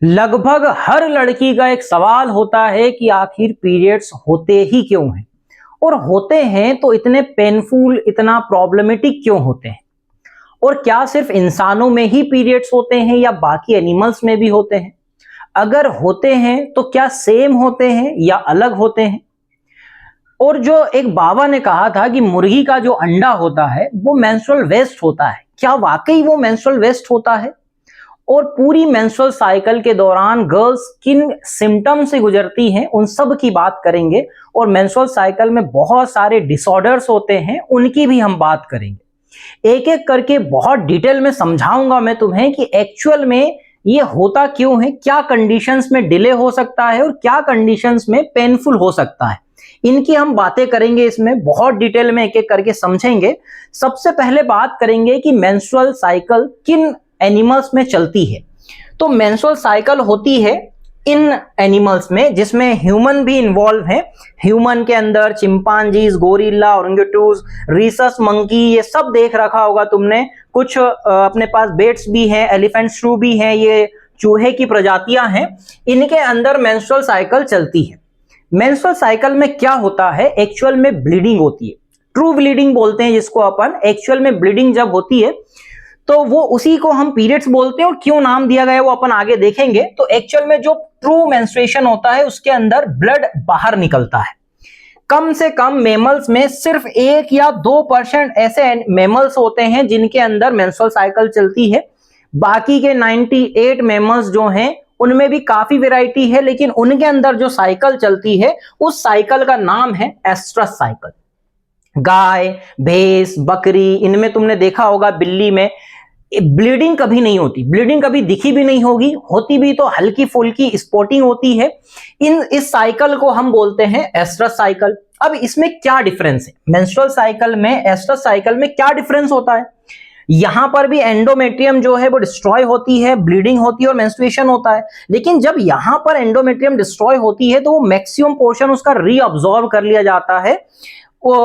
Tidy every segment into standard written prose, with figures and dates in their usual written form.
लगभग हर लड़की का एक सवाल होता है कि आखिर पीरियड्स होते ही क्यों हैं, और होते हैं तो इतने पेनफुल, इतना प्रॉब्लमेटिक क्यों होते हैं, और क्या सिर्फ इंसानों में ही पीरियड्स होते हैं या बाकी एनिमल्स में भी होते हैं? अगर होते हैं तो क्या सेम होते हैं या अलग होते हैं? और जो एक बाबा ने कहा था कि मुर्गी का जो अंडा होता है वो मेंस्ट्रुअल वेस्ट होता है, क्या वाकई वो मेंस्ट्रुअल वेस्ट होता है? और पूरी मेंस्ट्रुअल साइकिल के दौरान गर्ल्स किन सिम्टम से गुजरती हैं, उन सब की बात करेंगे। और मेंस्ट्रुअल साइकिल में बहुत सारे डिसऑर्डर्स होते हैं, उनकी भी हम बात करेंगे। एक एक करके बहुत डिटेल में समझाऊंगा मैं तुम्हें कि एक्चुअल में ये होता क्यों है, क्या कंडीशंस में डिले हो सकता है और क्या कंडीशंस में पेनफुल हो सकता है। इनकी हम बातें करेंगे, इसमें बहुत डिटेल में एक एक करके समझेंगे। सबसे पहले बात करेंगे कि मेंस्ट्रुअल साइकिल किन एनिमल्स में चलती है। तो मेंस्ट्रुअल साइकिल होती है इन एनिमल्स में जिसमें ह्यूमन भी इन्वॉल्व है। ह्यूमन के अंदर चिंपांजीज, गोरिल्ला, ओरंगुटूज, रीसस मंकी, ये सब देख रखा होगा तुमने। कुछ अपने पास बेट्स भी हैं, एलिफेंट श्रू भी हैं, ये चूहे की प्रजातियां हैं। इनके अंदर मेंस्ट्रुअल साइकिल चलती है। मेंस्ट्रुअल साइकिल में क्या होता है, एक्चुअल में ब्लीडिंग होती है। ट्रू ब्लीडिंग बोलते हैं जिसको अपन। एक्चुअल में ब्लीडिंग जब होती है तो वो उसी को हम पीरियड्स बोलते हैं, और क्यों नाम दिया गया है वो अपन आगे देखेंगे। तो एक्चुअल में जो ट्रू मेंस्ट्रुएशन होता है उसके अंदर ब्लड बाहर निकलता है। कम से कम मेमल्स में सिर्फ 1 या 2% ऐसे मेमल्स होते हैं जिनके अंदर मेंस्ट्रुअल साइकिल चलती है। बाकी के 98 मेमल्स जो हैं उनमें भी काफी वैरायटी है, लेकिन उनके अंदर जो साइकिल चलती है उस साइकिल का नाम है एस्ट्रस साइकिल। गाय, भैंस, बकरी, इनमें तुमने देखा होगा, बिल्ली में ब्लीडिंग कभी नहीं होती, ब्लीडिंग कभी दिखी भी नहीं होगी, होती भी तो हल्की फुल्की स्पॉटिंग होती है। इस साइकिल को हम बोलते हैं एस्ट्रस साइकिल। अब इसमें क्या डिफरेंस है, मेंस्ट्रुअल साइकिल में एस्ट्रस साइकिल में क्या डिफरेंस होता है? यहां पर भी एंडोमेट्रियम जो है वो डिस्ट्रॉय होती है, ब्लीडिंग होती है और मेंस्ट्रुएशन होता है। लेकिन जब यहां पर एंडोमेट्रियम डिस्ट्रॉय होती है तो वो मैक्सिमम पोर्शन उसका रीअब्सॉर्ब कर लिया जाता है।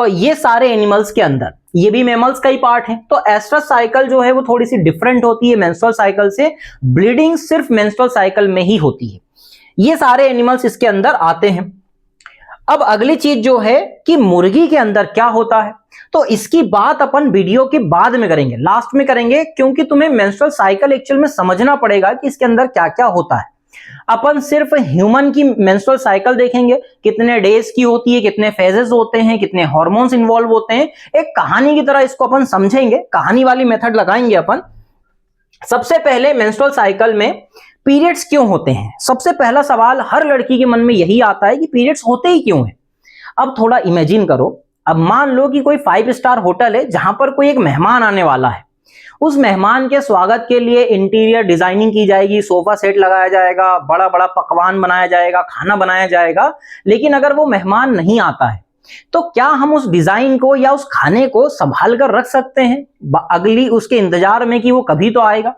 ये सारे एनिमल्स के अंदर, ये भी मैमल्स का ही पार्ट है। तो एस्ट्रस साइकिल जो है वो थोड़ी सी डिफरेंट होती है मेंस्ट्रुअल साइकिल से। ब्लीडिंग सिर्फ मेंस्ट्रुअल साइकिल में ही होती है। ये सारे एनिमल्स इसके अंदर आते हैं। अब अगली चीज जो है कि मुर्गी के अंदर क्या होता है, तो इसकी बात अपन वीडियो के बाद में करेंगे, लास्ट में करेंगे, क्योंकि तुम्हें मेंस्ट्रुअल साइकिल एक्चुअल में समझना पड़ेगा कि इसके अंदर क्या क्या होता है। अपन सिर्फ ह्यूमन की मेंस्ट्रुअल साइकिल देखेंगे, कितने डेज की होती है, कितने फेजेस होते हैं, कितने हार्मोन्स इन्वॉल्व होते हैं, एक कहानी की तरह इसको अपन समझेंगे, कहानी वाली मेथड लगाएंगे अपन। सबसे पहले मेंस्ट्रुअल साइकिल में पीरियड्स क्यों होते हैं? सबसे पहला सवाल हर लड़की के मन में यही आता है कि पीरियड्स होते ही क्यों हैं। अब थोड़ा इमेजिन करो, अब मान लो कि कोई 5 स्टार होटल है जहां पर कोई एक मेहमान आने वाला है। उस मेहमान के स्वागत के लिए इंटीरियर डिजाइनिंग की जाएगी, सोफा सेट लगाया जाएगा, बड़ा बड़ा पकवान बनाया जाएगा, खाना बनाया जाएगा। लेकिन अगर वो मेहमान नहीं आता है तो क्या हम उस डिजाइन को या उस खाने को संभाल कर रख सकते हैं अगली उसके इंतजार में कि वो कभी तो आएगा?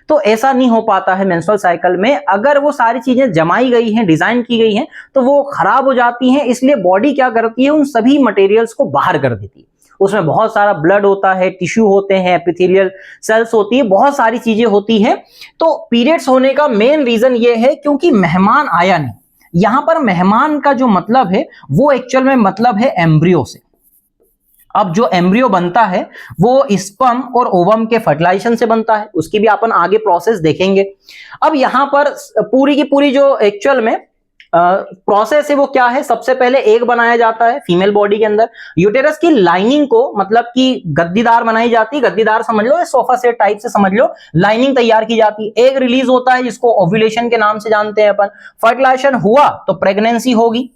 तो ऐसा नहीं हो पाता है मेंस्ट्रुअल साइकिल में। अगर वो सारी चीजें जमाई गई हैं, डिजाइन की गई हैं, तो वो खराब हो जाती हैं। इसलिए बॉडी क्या करती है, उन सभी मटेरियल्स को बाहर कर देती है। उसमें बहुत सारा ब्लड होता है, टिश्यू होते हैं, एपिथेलियल सेल्स होती है, बहुत सारी चीजें होती हैं। तो पीरियड्स होने का मेन रीजन ये है क्योंकि मेहमान आया नहीं। यहां पर मेहमान का जो मतलब है वो एक्चुअल में मतलब है एम्ब्रियो से। अब जो एम्ब्रियो बनता है वो स्पर्म और ओवम के फर्टिलाइजेशन से बनता है, उसकी भी अपन आगे प्रोसेस देखेंगे। अब यहां पर पूरी की पूरी जो एक्चुअल में प्रोसेस है वो क्या है, सबसे पहले एग बनाया जाता है फीमेल बॉडी के अंदर। यूटेरस की लाइनिंग को मतलब कि गद्दीदार बनाई जाती है, गद्दीदार समझ लो, सोफा सेट टाइप से समझ लो, लाइनिंग तैयार की जाती है। एग रिलीज होता है जिसको ओव्यूलेशन के नाम से जानते हैं अपन। फर्टिलाइजेशन हुआ तो प्रेगनेंसी होगी,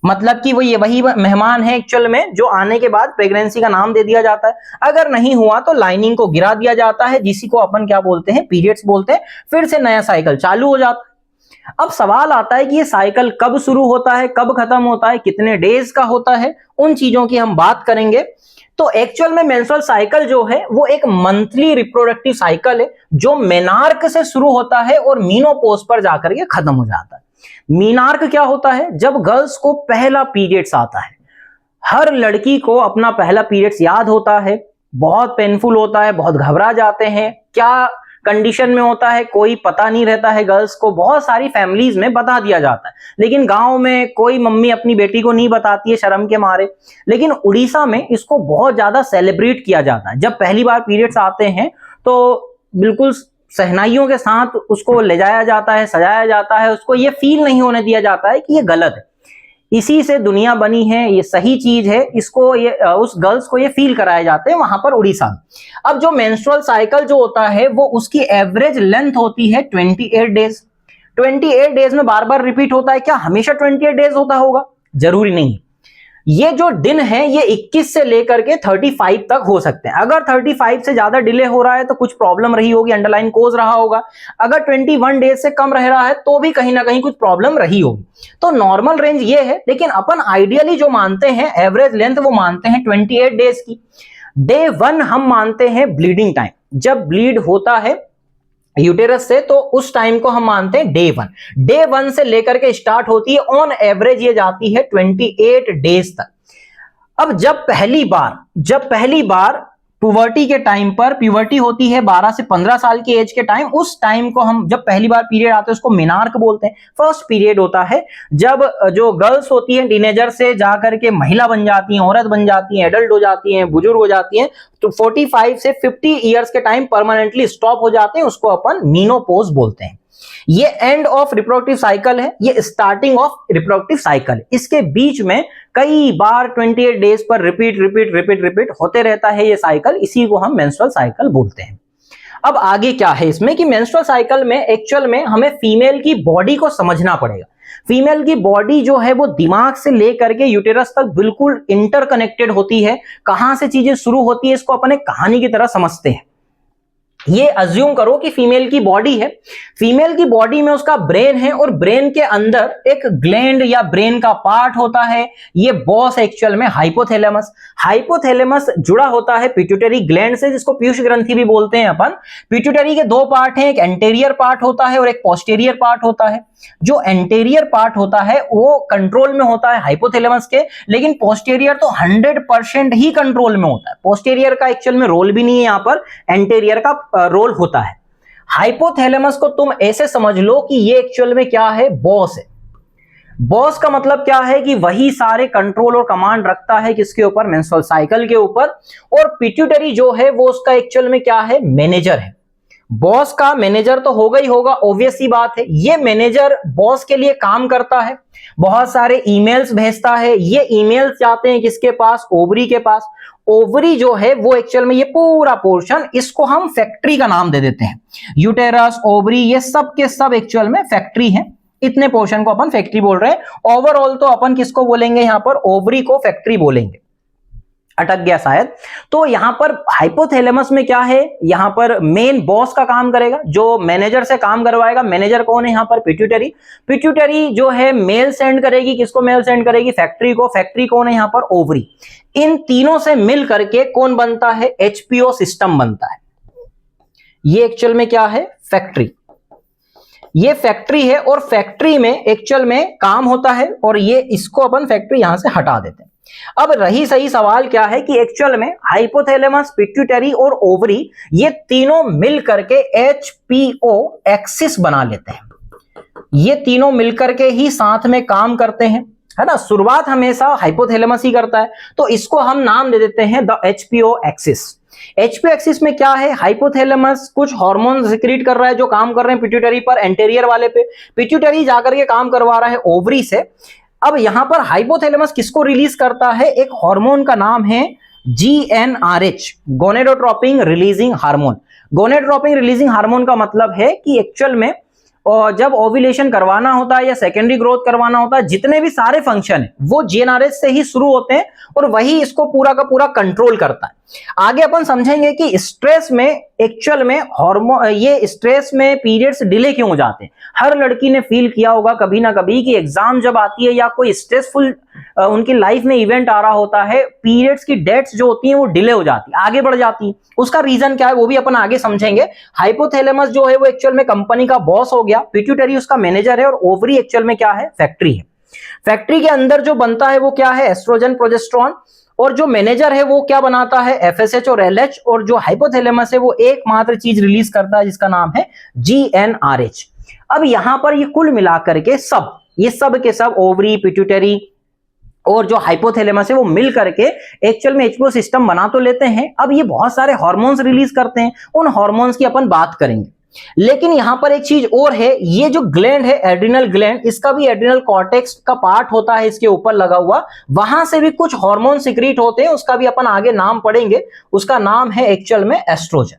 मतलब कि वो ये वही मेहमान है एक्चुअल में जो आने के बाद प्रेगनेंसी का नाम दे दिया जाता है। अगर नहीं हुआ तो लाइनिंग को गिरा दिया जाता है, जिसी को अपन क्या बोलते हैं, पीरियड्स बोलते हैं। फिर से नया साइकिल चालू हो जाता है। अब सवाल आता है कि ये साइकिल कब शुरू होता है, कब खत्म होता है, कितने डेज का होता है, उन चीजों की हम बात करेंगे। तो एक्चुअल में मेंस्ट्रुअल साइकिल जो है वो एक मंथली रिप्रोडक्टिव साइकिल है जो मेनार्क से शुरू होता है और मीनोपॉज पर जाकर के खत्म हो जाता है। मीनार्क क्या होता है, जब गर्ल्स को पहला पीरियड्स आता है। हर लड़की को अपना पहला पीरियड्स याद होता है, बहुत पेनफुल होता है, बहुत घबरा जाते हैं, क्या कंडीशन में होता है, कोई पता नहीं रहता है गर्ल्स को। बहुत सारी फैमिलीज में बता दिया जाता है, लेकिन गांव में कोई मम्मी अपनी बेटी को नहीं बताती है शर्म के मारे। लेकिन उड़ीसा में इसको बहुत ज्यादा सेलिब्रेट किया जाता है। जब पहली बार पीरियड्स आते हैं तो बिल्कुल सहनाइयों के साथ उसको ले जाया जाता है, सजाया जाता है, उसको ये फील नहीं होने दिया जाता है कि ये गलत है। इसी से दुनिया बनी है, ये सही चीज है, इसको ये उस गर्ल्स को ये फील कराए जाते हैं वहां पर उड़ीसा में। अब जो मेंस्ट्रुअल साइकिल जो होता है वो उसकी एवरेज लेंथ होती है 28 डेज। 28 डेज में बार बार रिपीट होता है। क्या हमेशा 28 डेज होता होगा? जरूरी नहीं। ये जो दिन है ये 21 से लेकर के 35 तक हो सकते हैं। अगर 35 से ज्यादा डिले हो रहा है तो कुछ प्रॉब्लम रही होगी, अंडरलाइन कोज रहा होगा। अगर 21 डेज से कम रह रहा है तो भी कहीं ना कहीं कुछ प्रॉब्लम रही होगी। तो नॉर्मल रेंज ये है, लेकिन अपन आइडियली जो मानते हैं एवरेज लेंथ वो मानते हैं 28 डेज की। डे 1 हम मानते हैं ब्लीडिंग टाइम। जब ब्लीड होता है यूटेरस से तो उस टाइम को हम मानते हैं डे 1। डे 1 से लेकर के स्टार्ट होती है, ऑन एवरेज ये जाती है 28 डेज तक। अब जब पहली बार पुबर्टी के टाइम पर, प्यूबर्टी होती है 12 से 15 साल की एज के टाइम, उस टाइम को हम जब पहली बार पीरियड आते हैं उसको मेनार्क बोलते हैं। फर्स्ट पीरियड होता है जब जो गर्ल्स होती हैं टीनेजर से जाकर के महिला बन जाती हैं, औरत बन जाती हैं, एडल्ट हो जाती हैं, बुजुर्ग हो जाती हैं, तो 45 से 50 ईयर्स के टाइम परमानेंटली स्टॉप हो जाते हैं, उसको अपन मीनोपोज बोलते हैं। ये एंड ऑफ रिप्रोडक्टिव साइकिल है, ये स्टार्टिंग ऑफ रिप्रोडक्टिव साइकिल है। इसके बीच में कई बार 28 डेज पर रिपीट होते रहता है ये साइकिल, इसी को हम मेंस्ट्रुअल साइकिल बोलते हैं। अब आगे क्या है इसमें कि मेंस्ट्रुअल साइकिल में एक्चुअल में हमें फीमेल की बॉडी को समझना पड़ेगा। फीमेल की बॉडी जो है वो दिमाग से लेकर के यूटेरस तक बिल्कुल इंटरकनेक्टेड होती है। कहां से चीजें शुरू होती है इसको अपन एक कहानी की तरह समझते हैं। ये अज्यूम करो कि फीमेल की बॉडी है, फीमेल की बॉडी में उसका ब्रेन है और ब्रेन के अंदर एक ग्लैंड या ब्रेन का पार्ट होता है। ये बॉस एक्चुअल में हाइपोथैलेमस। हाइपोथैलेमस जुड़ा होता है पिट्यूटरी ग्लैंड से, जिसको पीयूष ग्रंथि भी बोलते हैं अपन। पिट्यूटरी के दो पार्ट हैं, एक एंटेरियर पार्ट होता है और एक पोस्टीरियर पार्ट होता है। जो एंटेरियर पार्ट होता है वो कंट्रोल में होता है हाइपोथैलेमस के, लेकिन पोस्टीरियर तो 100% ही कंट्रोल में होता है। पोस्टीरियर का एक्चुअल में रोल भी नहीं है, यहां पर एंटेरियर का रोल होता है। हाइपोथैलेमस को तुम ऐसे समझ लो कि ये एक्चुअल में क्या है, बॉस है। बॉस का मतलब क्या है कि वही सारे कंट्रोल और कमांड रखता है किसके ऊपर, मेंस्ट्रुअल साइकिल के ऊपर। और पिट्यूटरी जो है वो उसका एक्चुअल में क्या है, मैनेजर है। बॉस का मैनेजर तो होगा ही होगा, ऑब्वियस सी बात है। ये मैनेजर बॉस के लिए काम करता है, बहुत सारे ईमेल्स भेजता है। ये ईमेल्स जाते हैं किसके पास, ओवरी के पास। ओवरी जो है वो एक्चुअल में ये पूरा पोर्शन, इसको हम फैक्ट्री का नाम दे देते हैं। यूटेरस, ओवरी, ये सब के सब एक्चुअल में फैक्ट्री है। इतने पोर्शन को अपन फैक्ट्री बोल रहे हैं। ओवरऑल तो अपन किसको बोलेंगे, यहां पर ओवरी को फैक्ट्री बोलेंगे। अटक गया शायद। तो यहां पर हाइपोथैलेमस में क्या है, यहां पर मेन बॉस का काम करेगा, जो मैनेजर से काम करवाएगा। मैनेजर कौन है यहां पर, पिट्यूटरी। पिट्यूटरी जो है मेल सेंड करेगी, किसको मेल सेंड करेगी, फैक्ट्री को। फैक्ट्री कौन है यहां पर, ओवरी। इन तीनों से मिल करके कौन बनता है, एचपीओ सिस्टम बनता है। ये एक्चुअल में क्या है, फैक्ट्री। ये फैक्ट्री है और फैक्ट्री में एक्चुअल में काम होता है, और ये इसको अपन फैक्ट्री यहां से हटा देते हैं। अब रही सही सवाल क्या है कि एक्चुअल में हाइपोथैलेमस, पिट्यूटरी और ओवरी ये तीनों मिल करके एचपीओ एक्सिस बना लेते हैं। ये तीनों मिलकर के ही साथ में काम करते हैं, है ना। शुरुआत हमेशा हाइपोथैलेमस ही करता है, तो इसको हम नाम दे देते हैं the HBO axis. HBO axis में क्या है, हाइपोथैलेमस कुछ हार्मोन सिक्रीट कर रहा है जो काम कर रहे हैं पिट्यूटरी पर, एंटेरियर वाले पे। पिट्यूटरी जाकर के काम करवा रहा है ओवरी से। अब यहां पर हाइपोथैलेमस किसको रिलीज करता है, एक हार्मोन का नाम है GnRH, gonadotropin releasing hormone. Gonadotropin releasing hormone का मतलब है कि एक्चुअल में जब ओव्यूलेशन करवाना होता है या सेकेंडरी ग्रोथ करवाना होता है, जितने भी सारे फंक्शन है वो GnRH से ही शुरू होते हैं और वही इसको पूरा का पूरा कंट्रोल करता है। आगे अपन समझेंगे कि स्ट्रेस में एक्चुअल में हार्मोन, ये स्ट्रेस में पीरियड्स डिले क्यों हो जाते हैं। हर लड़की ने फील किया होगा कभी ना कभी कि एग्जाम जब आती है या कोई स्ट्रेसफुल उनकी लाइफ में इवेंट आ रहा होता है, पीरियड्स की डेट्स जो होती हैं वो डिले हो जाती है, आगे बढ़ जाती है। उसका रीजन क्या है वो भी अपन आगे समझेंगे। हाइपोथैलेमस जो है वो एक्चुअल में कंपनी का बॉस हो गया, पिट्यूटरी उसका मैनेजर है, और ओवरी एक्चुअल में क्या है, फैक्ट्री है। फैक्ट्री के अंदर जो बनता है वो क्या है, एस्ट्रोजन, प्रोजेस्टेरोन। और जो मैनेजर है वो क्या बनाता है, एफएसएच और एलएच, और जो हाइपोथैलेमस है वो एकमात्र चीज रिलीज करता है जिसका नाम है जीएनआरएच। अब यहां पर ये कुल मिलाकर के ये सब के सब ओवरी, पिट्यूटरी और जो हाइपोथैलेमस है वो मिल करके एक्चुअल में एचपीओ सिस्टम बना तो लेते हैं। अब ये बहुत सारे हार्मोन्स रिलीज करते हैं, उन हार्मोन्स की अपन बात करेंगे। लेकिन यहां पर एक चीज और है, ये जो ग्लैंड है एड्रिनल ग्लैंड, इसका भी एड्रिनल कॉर्टेक्स का पार्ट होता है इसके ऊपर लगा हुआ, वहां से भी कुछ हार्मोन सिक्रीट होते हैं, उसका भी अपन आगे नाम पढ़ेंगे, उसका नाम है एक्चुअल में एस्ट्रोजन।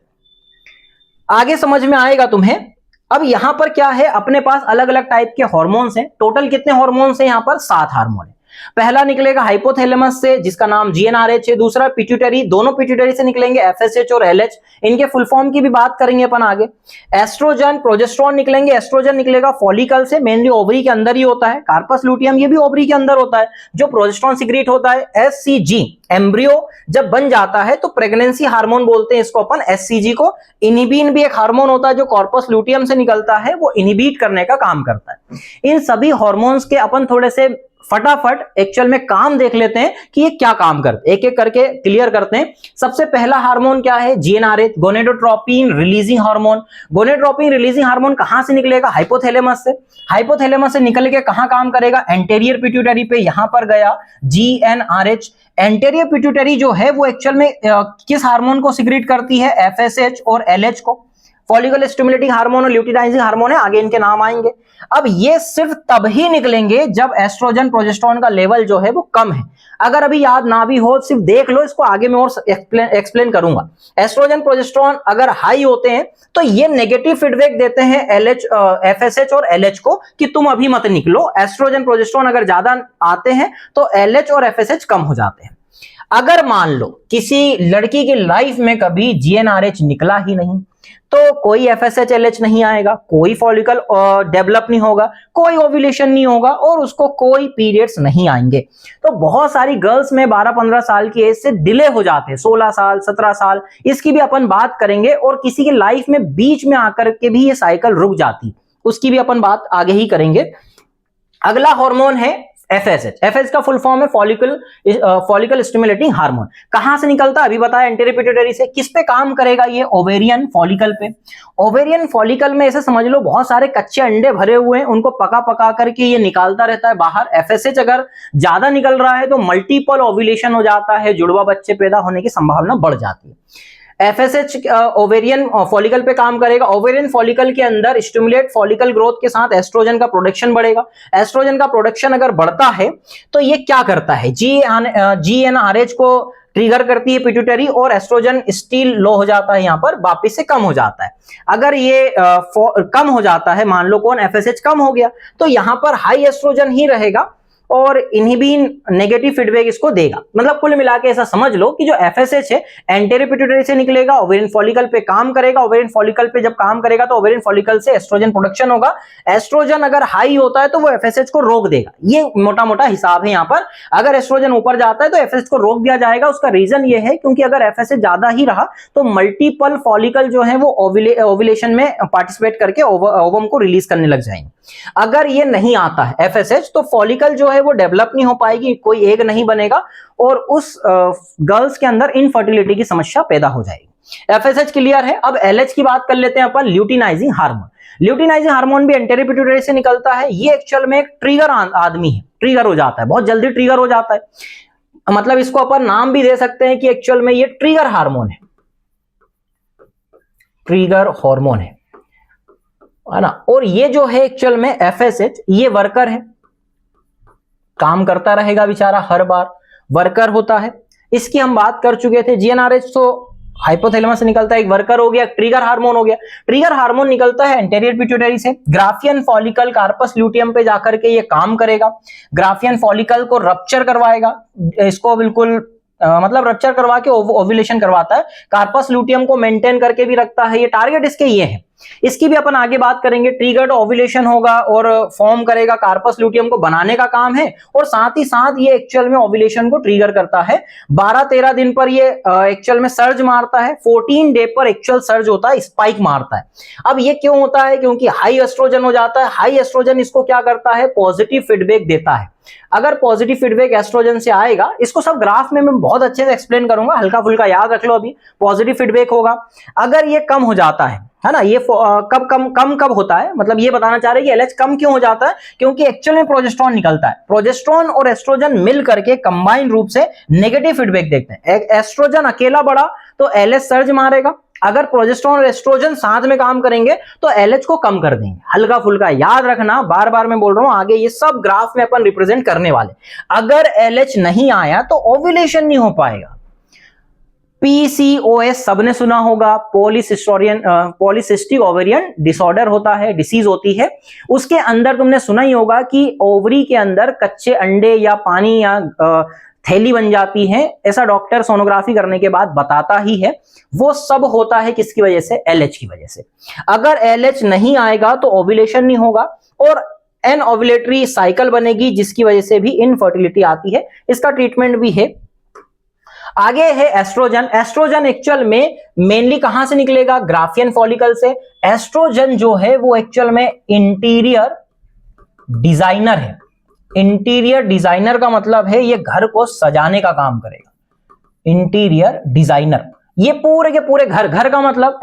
आगे समझ में आएगा तुम्हें। अब यहां पर क्या है, अपने पास अलग अलग टाइप के हार्मोन्स हैं। टोटल कितने हार्मोन्स हैं यहां पर, 7 हार्मोन है। पहला निकलेगा हाइपोथैलेमस से जिसका नाम जीएनआरएच है, दूसरा पिट्यूटरी, दोनों पिट्यूटरी से निकलेंगे एफएसएच और एलएच, इनके फुल फॉर्म की भी बात करेंगे अपन आगे। एस्ट्रोजन, प्रोजेस्टेरोन निकलेंगे, एस्ट्रोजन निकलेगा फॉलिकल से, मेनली ओवरी के अंदर ही होता है, कार्पस लुटियम ये भी ओवरी के अंदर होता है, जो प्रोजेस्टेरोन सिक्रीट होता है। एससीजी, एम्ब्रियो जब बन जाता है तो प्रेगनेंसी हार्मोन बोलते हैं इसको अपन, एससीजी को। इनहिबिन भी एक हार्मोन होता है जो कॉर्पस लुटियम से निकलता है, वो इनहिबिट करने का काम करता है। इन सभी हार्मोन्स के अपन थोड़े से फटाफट एक्चुअल में काम देख लेते हैं कि ये क्या काम करते हैं, एक एक करके क्लियर करते हैं। सबसे पहला हार्मोन क्या है, GnRH, gonadotropin releasing hormone. Gonadotropin releasing hormone कहां से निकलेगा, हाइपोथैलेमस से। हाइपोथैलेमस से निकल के कहां काम करेगा, एंटेरियर पिट्यूटरी पे, यहां पर गया जीएनआरएच। एंटेरियर पिट्यूटरी जो है वो एक्चुअल में किस हार्मोन को सिक्रीट करती है, एफएसएच और एलएच को। फॉलिकल स्टिमुलेटिंग हार्मोन और ल्यूटिनाइजिंग हार्मोन है, आगे इनके नाम आएंगे। अब ये सिर्फ तब ही निकलेंगे जब एस्ट्रोजन प्रोजेस्टेरोन का लेवल जो है वो कम है। अगर अभी याद ना भी हो, सिर्फ देख लो इसको, आगे मैं और एक्सप्लेन करूंगा। एस्ट्रोजन प्रोजेस्टेरोन अगर हाई होते हैं तो ये नेगेटिव फीडबैक देते हैं एफएसएच और एलएच को कि तुम अभी मत निकलो। एस्ट्रोजन प्रोजेस्टेरोन अगर ज्यादा आते हैं तो एलएच और एफएसएच कम हो जाते हैं। अगर मान लो किसी लड़की की लाइफ में कभी जीएनआरएच निकला ही नहीं तो कोई एफएसएच एलएच नहीं आएगा, कोई फॉलिकल डेवलप नहीं होगा, कोई ओव्यूलेशन नहीं होगा और उसको कोई पीरियड्स नहीं आएंगे। तो बहुत सारी गर्ल्स में 12-15 साल की एज से डिले हो जाते हैं, 16 साल 17 साल, इसकी भी अपन बात करेंगे। और किसी की लाइफ में बीच में आकर के भी ये साइकिल रुक जाती, उसकी भी अपन बात आगे ही करेंगे। अगला हार्मोन है एफएसएच। एफएसएच का फुल फॉर्म है फॉलिकल स्टिमुलेटिंग हार्मोन। कहां से निकलता है, अभी बताया एंटेरियर पिट्यूटरी से। किस पे काम करेगा ये, ओवेरियन फॉलिकल पे। ओवेरियन फॉलिकल में ऐसे समझ लो बहुत सारे कच्चे अंडे भरे हुए हैं, उनको पका पका करके ये निकालता रहता है बाहर। एफएसएच अगर ज्यादा निकल रहा है तो मल्टीपल ओव्यूलेशन हो जाता है, जुड़वा बच्चे पैदा होने की संभावना बढ़ जाती है। एफएसएच ओवेरियन फॉलिकल पे काम करेगा। ओवेरियन फॉलिकल के अंदर स्टिमुलेट फॉलिकल ग्रोथ के साथ एस्ट्रोजन का प्रोडक्शन बढ़ेगा। एस्ट्रोजन का प्रोडक्शन अगर बढ़ता है तो ये क्या करता है, जीएनआरएच को ट्रिगर करती है पिट्यूटरी, और एस्ट्रोजन स्टिल लो हो जाता है, यहां पर वापिस से कम हो जाता है। अगर ये कम हो जाता है, मान लो कौन, एफएसएच कम हो गया, तो यहां पर हाई एस्ट्रोजन ही रहेगा और इनहिबिन नेगेटिव फीडबैक इसको देगा। मतलब कुल मिला के ऐसा समझ लो कि जो एफएसएच है एंटेरियर पिट्यूटरी से निकलेगा, ओवेरियन फॉलिकल पे काम करेगा। ओवेरियन फॉलिकल पे जब काम करेगा तो ओवेरियन फॉलिकल से एस्ट्रोजन प्रोडक्शन होगा। एस्ट्रोजन अगर हाई होता है तो वो एफएसएच को रोक देगा। ये मोटा मोटा हिसाब है यहाँ पर। अगर एस्ट्रोजन ऊपर जाता है तो एफएसएच को रोक दिया जाएगा। उसका रीजन ये है क्योंकि अगर एफएसएच ज्यादा ही रहा तो मल्टीपल फॉलिकल जो है वो ओव्यूलेशन में पार्टिसिपेट करके ओवम को रिलीज करने लग जाएंगे। अगर ये नहीं आता है एफएसएच तो फॉलिकल जो है वो डेवलप नहीं हो पाएगी, कोई एग नहीं बनेगा और उस गर्ल्स के अंदर इनफर्टिलिटी की समस्या पैदा हो जाएगी। एफएसएच क्लियर है। अब एलएच की बात कर लेते हैं अपन, ल्यूटिनाइजिंग हार्मोन। ल्यूटिनाइजिंग हार्मोन भी एंटेरियर पिट्यूटरी से निकलता है। ये एक्चुअल में एक ट्रिगर आदमी है, ट्रिगर हो जाता है, बहुत जल्दी ट्रिगर हो जाता है। मतलब इसको अपन नाम भी दे सकते हैं कि एक्चुअल में ये ट्रिगर हार्मोन है, ट्रिगर हार्मोन है ना। और ये जो है एक्चुअल में एफएसएच, ये वर्कर है, काम करता रहेगा बेचारा, हर बार वर्कर होता है। इसकी हम बात कर चुके थे। जीएनआरएच तो हाइपोथैलेमस से निकलता है, एक वर्कर हो गया, ट्रिगर हार्मोन हो गया। ट्रिगर हार्मोन निकलता है एंटेरियर पिट्यूटरी से। ग्राफियन फॉलिकल कार्पस ल्यूटियम पे जाकर के ये काम करेगा, ग्राफियन फॉलिकल को रप्चर करवाएगा, इसको बिल्कुल मतलब रप्चर करवा के ओव्यूलेशन करवाता है। कार्पस लूटियम को मेंटेन करके भी रखता है। ये टारगेट इसके ये है। इसकी भी अपन आगे बात करेंगे। ट्रिगर्ड ओव्यूलेशन होगा और फॉर्म करेगा, कार्पस ल्यूटियम को बनाने का काम है और साथ ही साथ ये एक्चुअल में ओव्यूलेशन को ट्रिगर करता है। 12-13 दिन पर ये एक्चुअल में सर्ज मारता है, 14 डे पर एक्चुअल सर्ज होता है, स्पाइक मारता है। अब ये क्यों होता है? क्योंकि हाई एस्ट्रोजन हो जाता है। हाई एस्ट्रोजन इसको क्या करता है? पॉजिटिव फीडबैक देता है। अगर पॉजिटिव फीडबैक एस्ट्रोजन से आएगा, इसको सब ग्राफ में मैं बहुत अच्छे से एक्सप्लेन करूंगा, हल्का फुल्का याद रख लो। अभी पॉजिटिव फीडबैक होगा, अगर ये कम हो जाता है ना, ये कब कम होता है, मतलब ये बताना चाह रहे हैं कि एलएच कम क्यों हो जाता है? क्योंकि एक्चुअल में प्रोजेस्टेरॉन निकलता है। प्रोजेस्टेरॉन और एस्ट्रोजन मिल करके कंबाइंड रूप से नेगेटिव फीडबैक देखते हैं। एस्ट्रोजन अकेला बढ़ा तो एलएच सर्ज मारेगा, अगर प्रोजेस्टेरॉन और एस्ट्रोजन साथ में काम करेंगे तो एलएच को कम कर देंगे। हल्का फुल्का याद रखना, बार बार मैं बोल रहा हूं, आगे ये सब ग्राफ में अपन रिप्रेजेंट करने वाले। अगर एलएच नहीं आया तो ओव्यूलेशन नहीं हो पाएगा। पीसीओएस सबने सुना होगा, पॉलीसिस्टिक ओवेरियन डिसऑर्डर होता है, डिसीज होती है। उसके अंदर तुमने सुना ही होगा कि ओवरी के अंदर कच्चे अंडे या पानी या थैली बन जाती है, ऐसा डॉक्टर सोनोग्राफी करने के बाद बताता ही है। वो सब होता है किसकी वजह से? एलएच की वजह से। अगर एलएच नहीं आएगा तो ओव्यूलेशन नहीं होगा और एन ओव्यूलेटरी साइकिल बनेगी, जिसकी वजह से भी इनफर्टिलिटी आती है। इसका ट्रीटमेंट भी है। आगे है एस्ट्रोजन। एस्ट्रोजन एक्चुअल में मेनली कहां से निकलेगा? ग्राफियन फॉलिकल से। एस्ट्रोजन जो है वो एक्चुअल में इंटीरियर डिजाइनर है। इंटीरियर डिजाइनर का मतलब है ये घर को सजाने का काम करेगा। इंटीरियर डिजाइनर, ये पूरे के पूरे घर का मतलब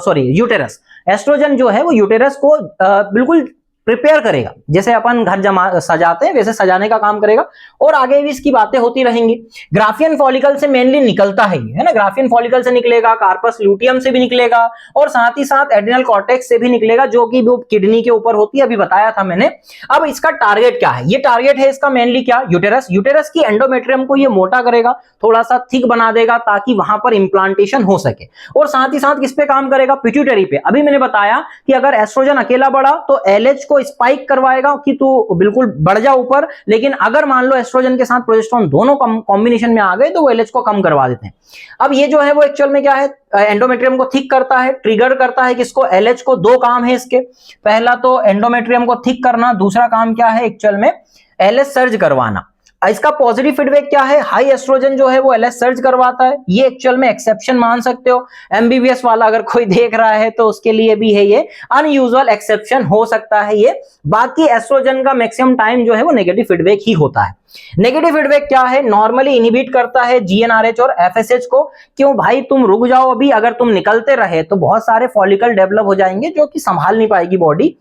यूटेरस। एस्ट्रोजन जो है वो यूटेरस को बिल्कुल प्रिपेयर करेगा, जैसे अपन घर सजाते हैं वैसे सजाने का काम करेगा। और आगे भी इसकी बातें होती रहेंगी। ग्राफियन फॉलिकल से मेनली निकलता है ये, है ना। ग्राफियन फॉलिकल से निकलेगा, कार्पस ल्यूटियम से भी निकलेगा और साथ ही साथ एड्रिनल कॉर्टेक्स से भी निकलेगा, जो कि वो किडनी के ऊपर होती है, अभी बताया था मैंने। अब इसका टारगेट क्या है? ये टारगेट है इसका मेनली क्या? यूटेरस। यूटेरस की एंडोमेट्रियम को ये मोटा करेगा, थोड़ा सा थिक बना देगा ताकि वहां पर इंप्लांटेशन हो सके। और साथ ही साथ किस पे काम करेगा? पिट्यूटरी पे। अभी मैंने बताया कि अगर एस्ट्रोजन अकेला बढ़ा तो एलएच को स्पाइक करवाएगा कि तू बिल्कुल बढ़ जा ऊपर, लेकिन अगर मान लो एस्ट्रोजन के साथ प्रोजेस्टेरॉन दोनों कॉम्बिनेशन में आ गए तो वो एलएच को कम करवा देते हैं। अब ये जो है वो एक्चुअल में क्या है? एंडोमेट्रियम को थिक करता है, ट्रिगर करता है किसको? एलएच को। दो काम है इसके, पहला तो एंडोमेट्रियम को थिक करना, दूसरा काम क्या है एक्चुअल में? एलएच सर्ज करवाना। इसका पॉजिटिव फीडबैक क्या है? हाई एस्ट्रोजन जो है वो एलएच सर्ज करवाता है। ये एक्चुअल में एक्सेप्शन मान सकते हो। एमबीबीएस वाला अगर कोई देख रहा है तो उसके लिए भी है ये अनयूजुअल एक्सेप्शन हो सकता है ये। बाकी एस्ट्रोजन का मैक्सिमम टाइम जो है वो नेगेटिव फीडबैक ही होता है। नेगेटिव फीडबैक क्या है? नॉर्मली इनहिबिट करता है जीएनआरएच और एफएसएच को। क्यों भाई? तुम रुक जाओ अभी, अगर तुम निकलते रहे तो बहुत सारे फॉलिकल डेवलप हो जाएंगे जो कि संभाल नहीं पाएगी बॉडी,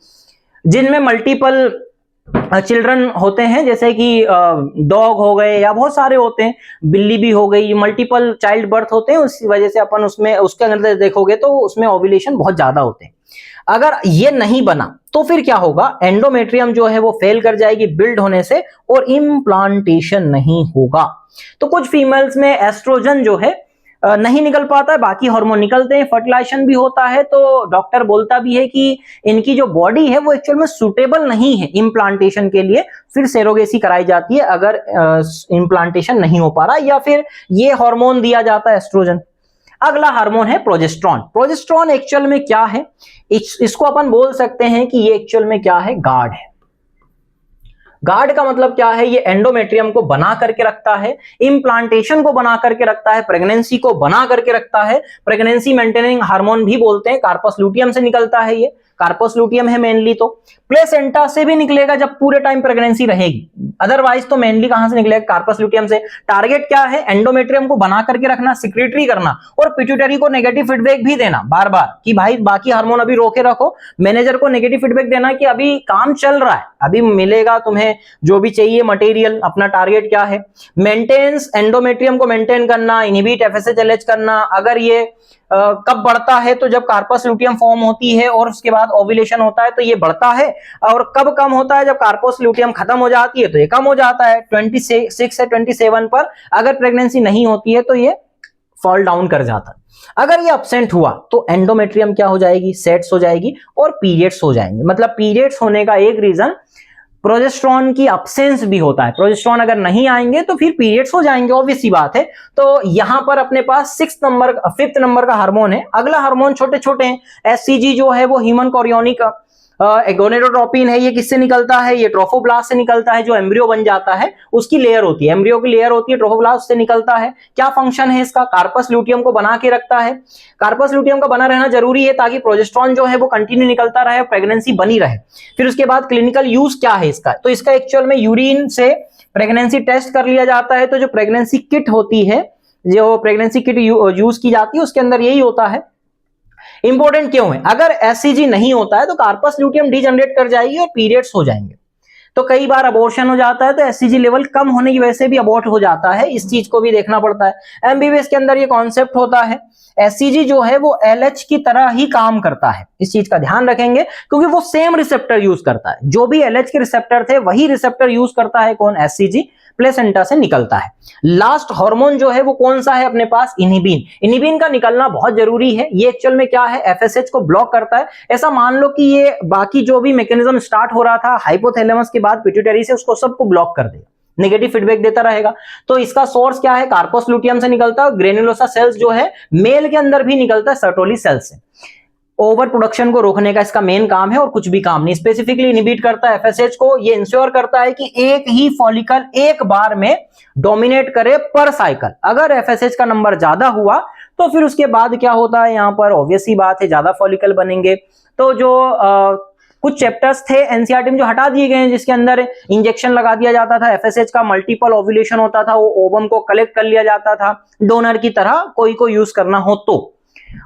जिनमें मल्टीपल चिल्ड्रन होते हैं, जैसे कि डॉग हो गए या बहुत सारे होते हैं, बिल्ली भी हो गई, मल्टीपल चाइल्ड बर्थ होते हैं। उसी वजह से अपन उसमें उसके अंदर देखोगे तो उसमें ओव्यूलेशन बहुत ज्यादा होते हैं। अगर ये नहीं बना तो फिर क्या होगा? एंडोमेट्रियम जो है वो फेल कर जाएगी बिल्ड होने से और इम्प्लांटेशन नहीं होगा। तो कुछ फीमेल्स में एस्ट्रोजन जो है नहीं निकल पाता है, बाकी हार्मोन निकलते हैं, फर्टिलाइजेशन भी होता है। तो डॉक्टर बोलता भी है कि इनकी जो बॉडी है वो एक्चुअल में सुटेबल नहीं है इम्प्लांटेशन के लिए, फिर सेरोगेसी कराई जाती है अगर इम्प्लांटेशन नहीं हो पा रहा, या फिर ये हार्मोन दिया जाता है एस्ट्रोजन। अगला हार्मोन है प्रोजेस्टेरॉन। प्रोजेस्टेरॉन एक्चुअल में क्या है? इसको अपन बोल सकते हैं कि ये एक्चुअल में क्या है? गार्ड है। गार्ड का मतलब क्या है? ये एंडोमेट्रियम को बना करके रखता है, इम्प्लांटेशन को बना करके रखता है, प्रेगनेंसी को बना करके रखता है। प्रेगनेंसी मेंटेनिंग हार्मोन भी बोलते हैं। कार्पस लूटियम से निकलता है, ये कार्पस लूटियम है मेनली। तो प्लेसेंटा से भी निकलेगा जब पूरे टाइम प्रेगनेंसी रहेगी, अदरवाइज तो मेनली कहां से निकलेगा? कार्पस लूटियम से। टारगेट क्या है? एंडोमेट्रियम को बना करके रखना, सिक्रेटरी करना और पिट्यूटरी को नेगेटिव फीडबैक भी देना बार बार कि भाई बाकी हार्मोन अभी रोके रखो। मैनेजर को नेगेटिव फीडबैक देना कि अभी काम चल रहा है, अभी मिलेगा तुम्हें जो भी चाहिए मटेरियल। अपना टारगेट क्या है? मेंटेनेंस, एंडोमेट्रियम को मेंटेन करना, इनहिबिट एफएसएच करना। अगर ये कब बढ़ता है? तो जब कार्पस ल्यूटियम फॉर्म होती है और उसके बाद ओव्यूलेशन होता है तो ये बढ़ता है। और कब कम होता है? जब कार्पस ल्यूटियम खत्म हो जाती है तो ये कम हो जाता है। 26 से 27 पर अगर प्रेगनेंसी नहीं होती है तो ये फॉल डाउन कर जाता है। अगर ये एब्सेंट हुआ तो एंडोमेट्रियम क्या हो जाएगी? सेट्स हो जाएगी और पीरियड्स हो जाएंगे। मतलब पीरियड्स होने का एक रीजन प्रोजेस्टेरॉन की अब्सेंस भी होता है। प्रोजेस्टेरॉन अगर नहीं आएंगे तो फिर पीरियड्स हो जाएंगे, ऑब्वियस सी बात है। तो यहां पर अपने पास 5th नंबर का हार्मोन है। अगला हार्मोन छोटे छोटे हैं। एससीजी जो है वो ह्यूमन कोरियोनिक गोनेडोट्रोपिन है। ये किससे निकलता है? ये ट्रोफोब्लास्ट से निकलता है। जो एम्ब्रियो बन जाता है उसकी लेयर होती है, एम्ब्रियो की लेयर होती है, ट्रोफोब्लास्ट से निकलता है। क्या फंक्शन है इसका? कार्पस ल्यूटियम को बना के रखता है। कार्पस ल्यूटियम का बना रहना जरूरी है ताकि प्रोजेस्टेरॉन जो है वो कंटिन्यू निकलता रहे, प्रेगनेंसी बनी रहे। फिर उसके बाद क्लिनिकल यूज क्या है इसका? तो इसका एक्चुअल में यूरिन से प्रेगनेंसी टेस्ट कर लिया जाता है। तो जो प्रेगनेंसी किट होती है, जो प्रेगनेंसी किट यूज की जाती है, उसके अंदर यही होता है। इंपॉर्टेंट क्यों है? अगर एससीजी नहीं होता है तो कार्पस ल्यूटियम डीजनरेट कर जाएगी और पीरियड्स हो जाएंगे। तो कई बार अबॉर्शन हो जाता है, तो एससीजी लेवल कम होने की वजह से भी अबॉर्ट हो जाता है। इस चीज को भी देखना पड़ता है। एमबीबीएस के अंदर ये कॉन्सेप्ट होता है। एससीजी जो है वो एलएच की तरह ही काम करता है, इस चीज का ध्यान रखेंगे, क्योंकि वो सेम रिसेप्टर यूज करता है। जो भी एलएच के रिसेप्टर थे वही रिसेप्टर यूज करता है। कौन? एससीजी प्लेसेंटा से निकलता है। लास्ट हार्मोन जो है वो कौन सा है अपने पास? इनहिबिन। इनहिबिन का निकलना बहुत जरूरी है। ये एक्चुअल में क्या है? एफएसएच को ब्लॉक करता है। ऐसा मान लो कि ये बाकी जो भी मैकेनिज्म स्टार्ट हो रहा था हाइपोथैलेमस के बाद पिट्यूटरी से, उसको सबको ब्लॉक कर देगा, नेगेटिव फीडबैक देता रहेगा। तो इसका सोर्स क्या है? कार्पस ल्यूटियम से निकलता है। ग्रेनुलोसा सेल्स जो है मेल के अंदर भी निकलता है सर्टोली सेल से। ओवर प्रोडक्शन को रोकने का इसका मेन काम है और कुछ भी काम नहीं। स्पेसिफिकली इनहिबिट करता है एफएसएच को। ये इंश्योर करता है कि एक ही फॉलिकल एक बार में डोमिनेट करे पर साइकिल। अगर एफएसएच का नंबर ज्यादा हुआ तो फिर उसके बाद क्या होता है? यहां पर ऑब्वियस ही बात है, ज्यादा फॉलिकल बनेंगे। तो जो कुछ चैप्टर्स थे एनसीईआरटी में जो हटा दिए गए हैं, जिसके अंदर इंजेक्शन लगा दिया जाता था, एफएसएच का मल्टीपल ओव्यूलेशन होता था, वो ओवम को कलेक्ट कर लिया जाता था डोनर की तरह, कोई को यूज करना हो तो।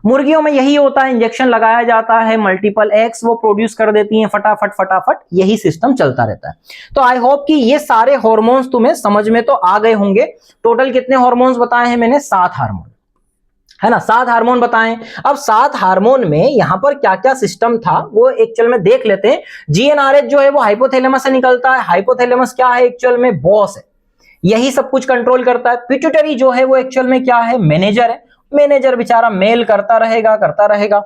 मुर्गियों में यही होता है, इंजेक्शन लगाया जाता है, मल्टीपल एग्स वो प्रोड्यूस कर देती हैं फटाफट फटाफट, यही सिस्टम चलता रहता है। तो आई होप कि ये सारे हार्मोन्स तुम्हें समझ में तो आ गए होंगे। टोटल कितने हार्मोन्स बताए हैं मैंने? 7 हार्मोन, है ना, 7 हार्मोन बताएं। अब 7 हार्मोन में यहां पर क्या क्या सिस्टम था वो एक्चुअल में देख लेते हैं। जीएनआरएच जो है वो हाइपोथैलेमस से निकलता है। हाइपोथैलेमस क्या है? एक्चुअल में बॉस है, यही सब कुछ कंट्रोल करता है। पिट्यूटरी जो है वो एक्चुअल में क्या है? मैनेजर है। मैनेजर बेचारा मेल करता रहेगा।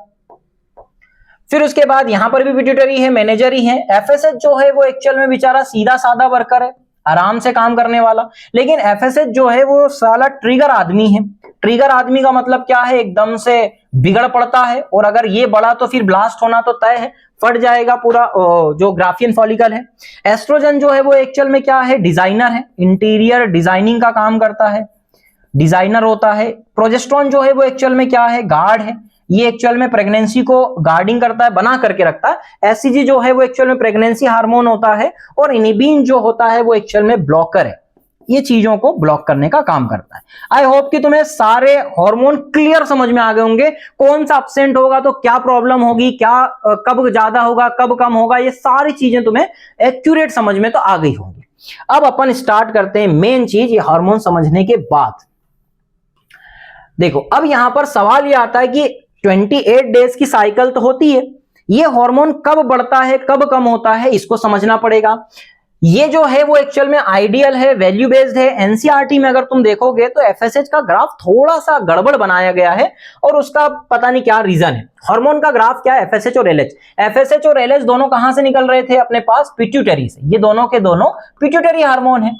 फिर उसके बाद यहां पर भी पिट्यूटरी है, मैनेजर ही है। एफएसएच जो है वो एक्चुअल में बेचारा सीधा साधा वर्कर है, आराम से काम करने वाला। लेकिन एफएसएच जो है वो साला ट्रिगर आदमी है। ट्रिगर आदमी का मतलब क्या है? एकदम से बिगड़ पड़ता है, और अगर ये बढ़ा तो फिर ब्लास्ट होना तो तय है, फट जाएगा पूरा जो ग्राफियन फॉलिकल है। एस्ट्रोजन जो है वो एक्चुअल में क्या है? डिजाइनर है, इंटीरियर डिजाइनिंग का काम करता है, डिजाइनर होता है। प्रोजेस्टेरॉन जो है वो एक्चुअल में क्या है? गार्ड है, ये एक्चुअल में प्रेगनेंसी को गार्डिंग करता है, बना करके रखता है। एससीजी जो है वो एक्चुअल में प्रेगनेंसी हार्मोन होता है, और इनहिबिन जो होता है वो एक्चुअल में ब्लॉकर है, ये चीजों को ब्लॉक करने का काम करता है। आई होप कि तुम्हें सारे हार्मोन क्लियर समझ में आ गए होंगे। कौन सा एब्सेंट होगा तो क्या प्रॉब्लम होगी, क्या कब ज्यादा होगा कब कम होगा, ये सारी चीजें तुम्हें एक्यूरेट समझ में तो आ गई होंगी। अब अपन स्टार्ट करते हैं मेन चीज, ये हार्मोन समझने के बाद। देखो अब यहां पर सवाल यह आता है कि 28 डेज की साइकिल तो होती है, ये हार्मोन कब बढ़ता है कब कम होता है, इसको समझना पड़ेगा। ये जो है वो एक्चुअल में आइडियल है, वैल्यू बेस्ड है। एनसीईआरटी में अगर तुम देखोगे तो एफएसएच का ग्राफ थोड़ा सा गड़बड़ बनाया गया है, और उसका पता नहीं क्या रीजन है। हार्मोन का ग्राफ क्या है? एफएसएच और एलएच। एफएसएच और एलएच दोनों कहां से निकल रहे थे? अपने पास पिट्यूटरी से। ये दोनों के दोनों पिट्यूटरी हार्मोन है।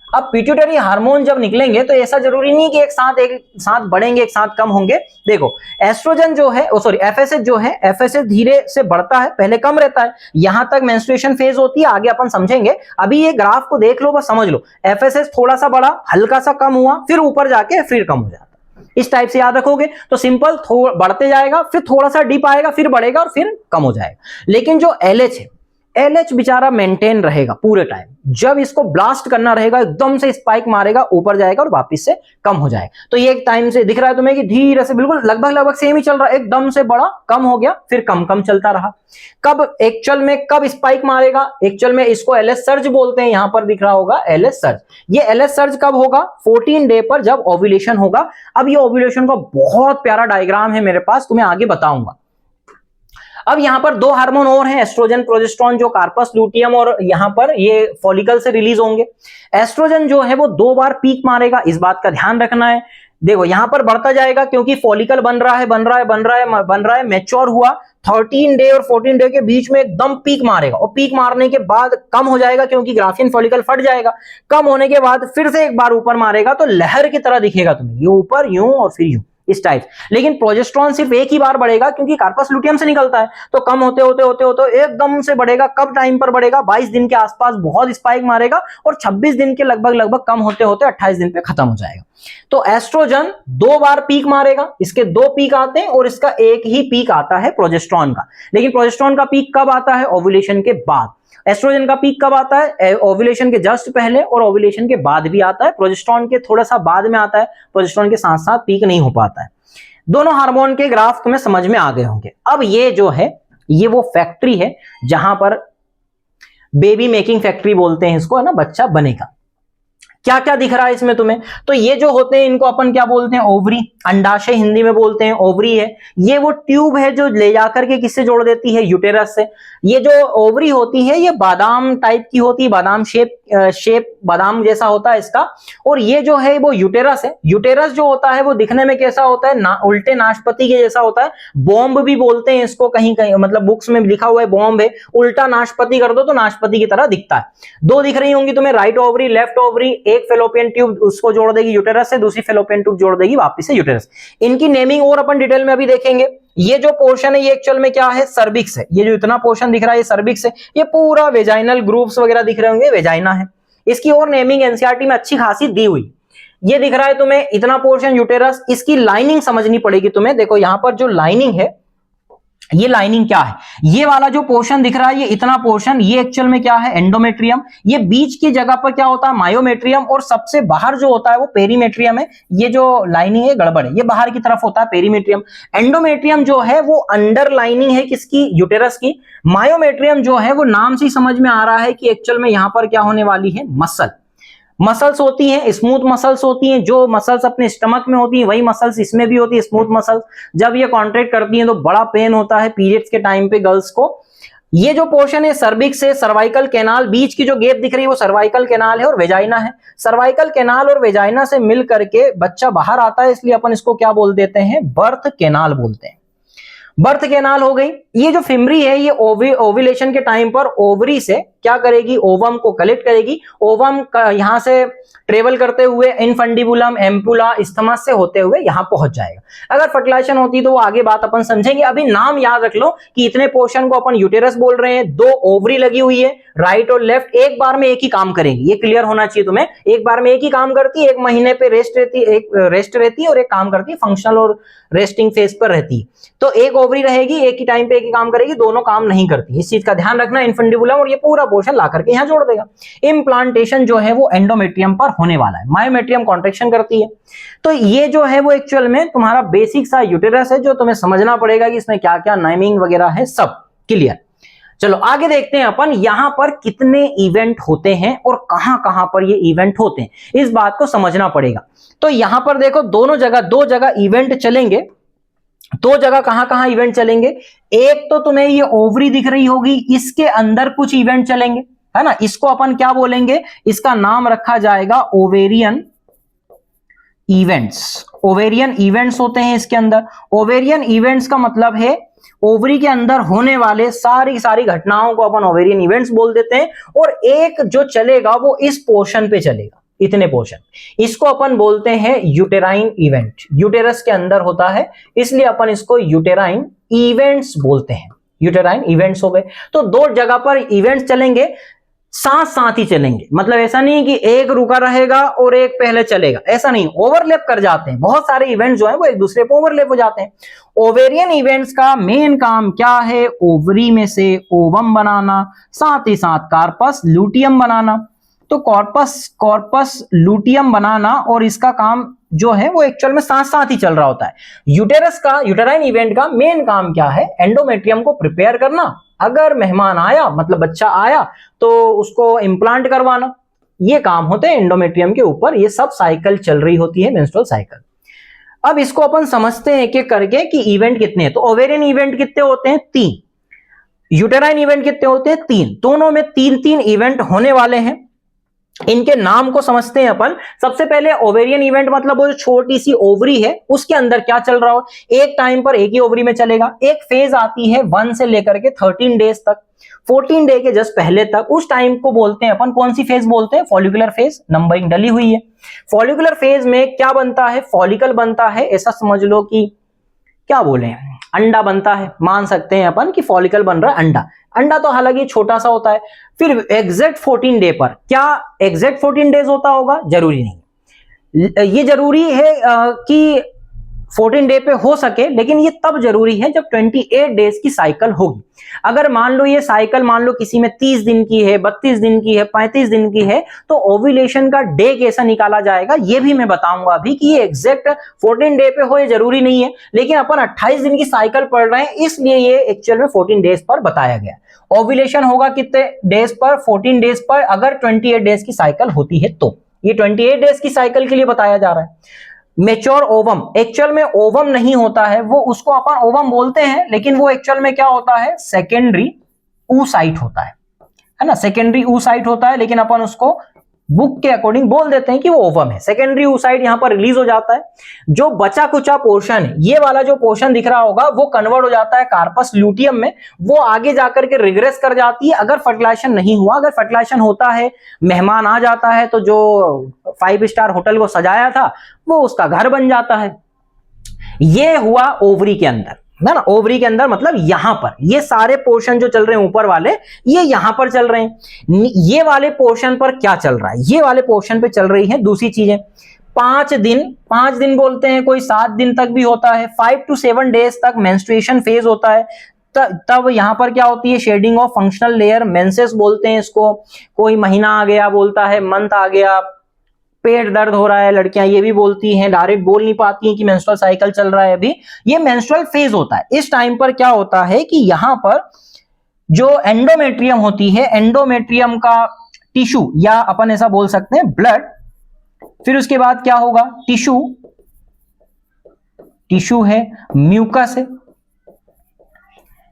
अब पिट्यूटरी हार्मोन जब निकलेंगे तो ऐसा जरूरी नहीं कि एक साथ बढ़ेंगे एक साथ कम होंगे। देखो एस्ट्रोजन जो है एफएसएच जो है, एफएसएच धीरे से बढ़ता है, पहले कम रहता है, यहां तक मेंस्ट्रुएशन फेज होती है, आगे अपन समझेंगे। अभी ये ग्राफ को देख लो, बस समझ लो। एफएसएच थोड़ा सा बढ़ा, हल्का सा कम हुआ, फिर ऊपर जाके फिर कम हो जाता है। इस टाइप से याद रखोगे तो सिंपल बढ़ते जाएगा, फिर थोड़ा सा डिप आएगा, फिर बढ़ेगा और फिर कम हो जाएगा। लेकिन जो एलएच है, एलएच बेचारा मेंटेन रहेगा पूरे टाइम। जब इसको ब्लास्ट करना रहेगा एकदम से स्पाइक मारेगा, ऊपर जाएगा और वापस से कम हो जाएगा। तो ये एक टाइम से दिख रहा है तुम्हें कि धीरे से बिल्कुल लगभग सेम ही चल रहा है, एकदम से बड़ा कम हो गया फिर कम चलता रहा। कब एक्चुअल में कब स्पाइक मारेगा? एक्चुअल में इसको एलएच सर्ज बोलते हैं, यहां पर दिख रहा होगा एलएच सर्ज। ये एलएच सर्ज कब होगा? 14 डे पर जब ओव्यूलेशन होगा। अब ये ओव्यूलेशन का बहुत प्यारा डायग्राम है मेरे पास, तुम्हें आगे बताऊंगा। अब यहां पर 2 हार्मोन और हैं, एस्ट्रोजन प्रोजेस्टेरॉन, जो कार्पस लूटियम और यहां पर ये फॉलिकल से रिलीज होंगे। एस्ट्रोजन जो है वो 2 बार पीक मारेगा, इस बात का ध्यान रखना है। देखो यहां पर बढ़ता जाएगा क्योंकि फॉलिकल बन रहा है, मैच्योर हुआ, 13 डे और 14 डे के बीच में एकदम पीक मारेगा और पीक मारने के बाद कम हो जाएगा क्योंकि ग्राफियन फॉलिकल फट जाएगा। कम होने के बाद फिर से एक बार ऊपर मारेगा तो लहर की तरह दिखेगा तुम्हें, ये ऊपर यूं और फिर यूं इस टाइप। लेकिन प्रोजेस्टेरॉन सिर्फ एक ही बार बढ़ेगा क्योंकि कार्पस लुटियम से निकलता है, तो कम होते होते होते होते एकदम से बढ़ेगा। कब टाइम पर बढ़ेगा? 22 दिन के आसपास बहुत स्पाइक मारेगा और 26 दिन के लगभग कम होते होते 28 दिन पे खत्म हो जाएगा। तो एस्ट्रोजन 2 बार पीक मारेगा, इसके 2 पीक आते हैं और इसका एक ही पीक आता है प्रोजेस्टेरॉन का। लेकिन प्रोजेस्टेरॉन का पीक कब आता है? ओव्यूलेशन के बाद। एस्ट्रोजन का पीक कब आता है? ओव्यूलेशन के जस्ट पहले और ओव्यूलेशन के बाद भी आता है। प्रोजेस्टेरॉन के थोड़ा सा बाद में आता है, प्रोजेस्टेरॉन के साथ साथ पीक नहीं हो पाता है। दोनों हार्मोन के ग्राफ तुम्हें समझ में आ गए होंगे। अब ये जो है ये वो फैक्ट्री है जहां पर बेबी मेकिंग फैक्ट्री बोलते हैं इसको, है ना, बच्चा बनेगा। क्या क्या दिख रहा है इसमें तुम्हें? तो ये जो होते हैं इनको अपन क्या बोलते हैं? ओवरी, अंडाशय हिंदी में बोलते हैं, ओवरी है। ये वो ट्यूब है जो ले जाकर के किससे जोड़ देती है? यूटेरस से। ये जो ओवरी होती है ये बादाम टाइप की होती है, बादाम शेप बादाम जैसा होता है इसका। और ये जो है वो यूटेरस है। यूटेरस जो होता है वो दिखने में कैसा होता है? उल्टे नाशपाती के जैसा होता है। बॉम्ब भी बोलते हैं इसको, कहीं कहीं मतलब बुक्स में लिखा हुआ है बॉम्ब है। उल्टा नाशपाती कर दो तो नाशपाती की तरह दिखता है। 2 दिख रही होंगी तुम्हें, राइट ओवरी, लेफ्ट ओवरी। एक फेलोपियन ट्यूब उसको जोड़ देगी यूटेरस से, दूसरी फेलोपियन ट्यूब जोड़ देगी वापस से यूटेरस। इनकी नेमिंग और अपन डिटेल में अभी देखेंगे। ये जो पोर्शन है ये एक्चुअल में क्या है? सर्विक्स है। ये जो इतना पोर्शन दिख रहा है ये सर्विक्स है। ये पूरा वेजाइनल ग्रूव्स वगैरह दिख रहे होंगे, वेजाइना है। इसकी और नेमिंग एनसीईआरटी में अच्छी खासी दी हुई। ये दिख रहा है तुम्हें इतना पोर्शन यूटेरस। इसकी लाइनिंग समझनी पड़ेगी तुम्हें। देखो यहां पर जो लाइनिंग है, ये लाइनिंग क्या है? ये वाला जो पोर्शन दिख रहा है ये इतना पोर्शन, ये एक्चुअल में क्या है? एंडोमेट्रियम। ये बीच की जगह पर क्या होता है? मायोमेट्रियम। और सबसे बाहर जो होता है वो पेरीमेट्रियम है। ये जो लाइनिंग है गड़बड़ है, ये बाहर की तरफ होता है पेरीमेट्रियम। एंडोमेट्रियम जो है वो अंडर लाइनिंग है किसकी? यूटेरस की। मायोमेट्रियम जो है वो नाम से ही समझ में आ रहा है कि एक्चुअल में यहां पर क्या होने वाली है? मसल्स होती हैं, स्मूथ मसल्स होती हैं। जो मसल्स अपने स्टमक में होती हैं वही मसल्स इसमें भी होती है, स्मूथ मसल्स। जब ये कॉन्ट्रैक्ट करती हैं तो बड़ा पेन होता है पीरियड्स के टाइम पे गर्ल्स को। ये जो पोर्शन है सर्विक्स से सर्वाइकल कैनाल, बीच की जो गैप दिख रही है वो सर्वाइकल कैनाल है और वेजाइना है। सर्वाइकल कैनाल और वेजाइना से मिल करके बच्चा बाहर आता है, इसलिए अपन इसको क्या बोल देते हैं? बर्थ कैनाल बोलते हैं। बर्थ कैनाल हो गई। ये जो फिमरी है ये ओव्यूलेशन के टाइम पर ओवरी से क्या करेगी? ओवम को कलेक्ट करेगी। ओवम यहां से ट्रेवल करते हुए इनफंडिबुलम, एम्पुला, इस्थमस से होते हुए यहां पहुंच जाएगा। अगर फर्टिलाइजेशन होती तो वो आगे बात अपन समझेंगे। अभी नाम याद रख लो कि इतने पोर्शन को अपन यूटेरस बोल रहे हैं। 2 ओवरी लगी हुई है, राइट और लेफ्ट एक बार में एक ही काम करेंगी। ये क्लियर होना चाहिए तुम्हें। एक बार में एक ही काम करती है, 1 महीने पे रेस्ट रहती है, एक रेस्ट रहती है और एक काम करती है, फंक्शनल और रेस्टिंग फेज पर रहती है। तो एक ओवरी रहेगी, एक ही टाइम पे एक ही काम करेगी, दोनों काम नहीं करती। इस चीज का ध्यान रखना। इनफंडिबुलम और ये पूरा पोर्शन ला करके यहां जोड़ देगा। इम्प्लांटेशन जो है वो एंडोमेट्रियम पर होने वाला है। मायोमेट्रियम कॉन्ट्रैक्शन करती है। तो ये जो है वो एक्चुअल में तुम्हारा बेसिक सा यूटेरस है जो तुम्हें समझना पड़ेगा कि इसमें क्या क्या नेमिंग वगैरह है, सब क्लियर। चलो आगे देखते हैं अपन यहां पर कितने इवेंट होते हैं और कहां कहां पर ये इवेंट होते हैं, इस बात को समझना पड़ेगा। तो यहां पर देखो दो जगह इवेंट चलेंगे। 2 जगह कहां कहां इवेंट चलेंगे? एक तो तुम्हें ये ओवरी दिख रही होगी, इसके अंदर कुछ इवेंट चलेंगे, है ना। इसको अपन क्या बोलेंगे? इसका नाम रखा जाएगा ओवेरियन इवेंट्स। ओवेरियन इवेंट्स होते हैं इसके अंदर। ओवेरियन इवेंट्स का मतलब है ओवरी के अंदर होने वाले सारी घटनाओं को अपन ओवेरियन इवेंट्स बोल देते हैं। और एक जो चलेगा वो इस पोर्शन पे चलेगा, इतने पोर्शन, इसको अपन बोलते हैं यूटेराइन इवेंट। यूटेरस के अंदर होता है इसलिए अपन इसको यूटेराइन इवेंट्स बोलते हैं। यूटेराइन इवेंट्स हो गए। तो 2 जगह पर इवेंट्स चलेंगे, साथ साथ ही चलेंगे। मतलब ऐसा नहीं कि एक रुका रहेगा और एक पहले चलेगा, ऐसा नहीं। ओवरलैप कर जाते हैं, बहुत सारे इवेंट्स जो है वो एक दूसरे पर ओवरलैप हो जाते हैं। ओवेरियन इवेंट्स का मेन काम क्या है? ओवरी में से ओवम बनाना, साथ ही साथ कार्पस लूटियम बनाना। तो कॉर्पस लूटियम बनाना और इसका काम जो है वो एक्चुअल में साथ साथ ही चल रहा होता है। यूटेराइन इवेंट का मेन काम क्या है? एंडोमेट्रियम को प्रिपेयर करना। अगर मेहमान आया मतलब बच्चा आया तो उसको इम्प्लांट करवाना, ये काम होते हैं एंडोमेट्रियम के ऊपर। ये सब साइकिल चल रही होती है, मेंस्ट्रुअल साइकिल। अब इसको अपन समझते हैं कि करके कि इवेंट कितने हैं। तो ओवेरियन इवेंट कितने होते हैं? 3। यूटेराइन इवेंट कितने होते हैं? 3। दोनों में 3-3 इवेंट होने वाले हैं। इनके नाम को समझते हैं अपन। सबसे पहले ओवेरियन इवेंट मतलब वो जो छोटी सी ओवरी है उसके अंदर क्या चल रहा हो, एक टाइम पर एक ही ओवरी में चलेगा। एक फेज आती है 1 से लेकर के 13 डेज तक, 14 डे के जस्ट पहले तक, उस टाइम को बोलते हैं अपन, कौन सी फेज बोलते हैं, फॉलिकुलर फेज। नंबरिंग डली हुई है। फॉलिकुलर फेज में क्या बनता है, फॉलिकल बनता है, ऐसा समझ लो कि क्या बोले, अंडा बनता है, मान सकते हैं अपन कि फॉलिकल बन रहा है अंडा। अंडा तो हालांकि छोटा सा होता है। फिर एग्जैक्ट 14 डे पर, क्या एग्जैक्ट 14 डेज होता होगा, जरूरी नहीं। ये जरूरी है कि 14 डे पे हो सके, लेकिन ये तब जरूरी है जब 28 डेज की साइकिल होगी। अगर मान लो ये साइकिल, मान लो किसी में 30 दिन की है, 32 दिन की है, 35 दिन की है, तो ओव्यूलेशन का डे कैसा निकाला जाएगा ये भी मैं बताऊंगा अभी, कि ये एग्जैक्ट 14 डे पे हो ये जरूरी नहीं है, लेकिन अपन 28 दिन की साइकिल पढ़ रहे हैं इसलिए ये एक्चुअल में 14 डेज पर बताया गया। ओव्यूलेशन होगा कितने डेज पर, 14 डेज पर, अगर 28 डेज की साइकिल होती है तो। ये 28 डेज की साइकिल के लिए बताया जा रहा है। मेच्योर ओवम, एक्चुअल में ओवम नहीं होता है वो, उसको अपन ओवम बोलते हैं, लेकिन वो एक्चुअल में क्या होता है, सेकेंडरी oocyte होता है ना, सेकेंडरी oocyte होता है, लेकिन अपन उसको बुक के अकॉर्डिंग बोल देते हैं कि वो ओवम है। सेकेंडरी oocyte यहां पर रिलीज हो जाता है। जो बचा कुचा पोर्शन है, ये वाला जो पोर्शन दिख रहा होगा, वो कन्वर्ट हो जाता है कार्पस ल्यूटियम में, वो आगे जाकर के रिग्रेस कर जाती है अगर फर्टिलाइजेशन नहीं हुआ। अगर फर्टिलाइजेशन होता है, मेहमान आ जाता है, तो जो 5 स्टार होटल को सजाया था वो उसका घर बन जाता है। ये हुआ ओवरी के अंदर, है ना, ओवरी के अंदर मतलब यहां पर ये सारे पोर्शन जो चल रहे हैं ऊपर वाले, ये यहां पर चल रहे हैं। ये वाले पोर्शन पर क्या चल रहा है, ये वाले पोर्शन पे चल रही है दूसरी चीजें। 5 दिन बोलते हैं, कोई 7 दिन तक भी होता है, 5 to 7 डेज तक मेंस्ट्रुएशन फेज होता है। तब यहां पर क्या होती है, shedding of functional layer, menses बोलते हैं इसको। कोई महीना आ गया बोलता है, मंथ आ गया, पेट दर्द हो रहा है, लड़कियां ये भी बोलती हैं, डायरेक्ट बोल नहीं पाती हैं कि मेंस्ट्रुअल साइकिल चल रहा है अभी, ये मेंस्ट्रुअल फेज होता है। इस टाइम पर क्या होता है कि यहां पर जो एंडोमेट्रियम होती है, एंडोमेट्रियम का टिश्यू, या अपन ऐसा बोल सकते हैं ब्लड, फिर उसके बाद क्या होगा, टिश्यू है,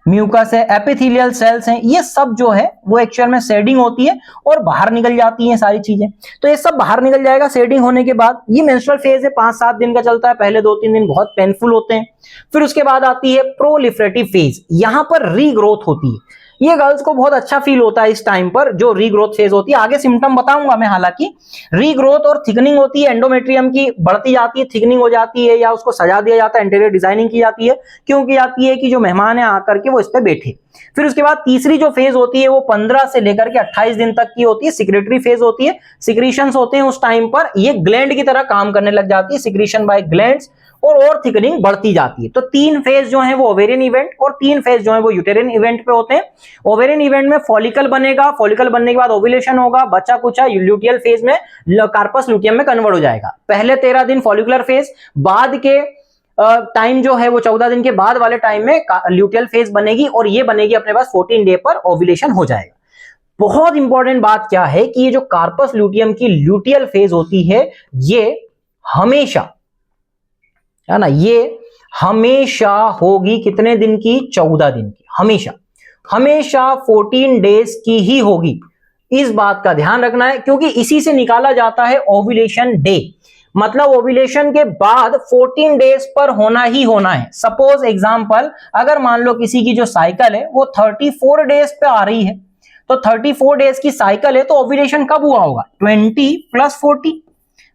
म्यूकस है, एपिथेलियल सेल्स हैं, ये सब जो है वो एक्चुअल में शेडिंग होती है और बाहर निकल जाती हैं सारी चीजें। तो ये सब बाहर निकल जाएगा शेडिंग होने के बाद। ये मेंस्ट्रुअल फेज है, 5-7 दिन का चलता है। पहले 2-3 दिन बहुत पेनफुल होते हैं, फिर उसके बाद आती है प्रोलिफरेटिव फेज। यहां पर रीग्रोथ होती है। ये गर्ल्स को बहुत अच्छा फील होता है इस टाइम पर, जो रीग्रोथ फेज होती है। आगे सिम्टम बताऊंगा मैं, हालांकि रीग्रोथ और थिकनिंग होती है, एंडोमेट्रियम की बढ़ती जाती है, थिकनिंग हो जाती है, या उसको सजा दिया जाता है, इंटीरियर डिजाइनिंग की जाती है। क्यों की जाती है, कि जो मेहमान है आकर के वो इस पे बैठे। फिर उसके बाद तीसरी जो फेज होती है वो 15 से लेकर के 28 दिन तक की होती है, सिक्रेटरी फेज होती है। सिक्रीशंस होते हैं उस टाइम पर, ये ग्लैंड की तरह काम करने लग जाती है, सिक्रीशन बाय ग्लैंड्स, और थिकनिंग बढ़ती जाती है। तो 3 फेज जो है वो ओवेरियन इवेंट, और 3 फेज जो है वो यूटेरियन इवेंट पे होते हैं। ओवेरियन इवेंट में फॉलिकल बनेगा, फॉलिकल बनने के बाद ओव्यूलेशन होगा, बच्चा कुचा ल्यूटियल फेज में कार्पस ल्यूटियम में कन्वर्ट हो जाएगा। पहले 13 दिन फॉलिकुलर फेज, बाद के टाइम जो है वो 14 दिन के बाद वाले टाइम में ल्यूटियल फेज बनेगी, और ये बनेगी अपने पास 14 डे पर ओव्यूलेशन हो जाएगा। बहुत इंपॉर्टेंट बात क्या है कि ये जो कार्पस ल्यूटियम की ल्यूटियल फेज होती है, ये हमेशा, है ना, ये हमेशा होगी कितने दिन की, 14 दिन की, हमेशा 14 डेज की ही होगी। इस बात का ध्यान रखना है, क्योंकि इसी से निकाला जाता है ओव्यूलेशन डे। मतलब ओव्यूलेशन के बाद 14 डेज पर होना ही होना है। सपोज एग्जांपल, अगर मान लो किसी की जो साइकिल है वो 34 डेज पे आ रही है, तो 34 डेज की साइकिल है, तो ओव्यूलेशन कब हुआ होगा, 20 + 40,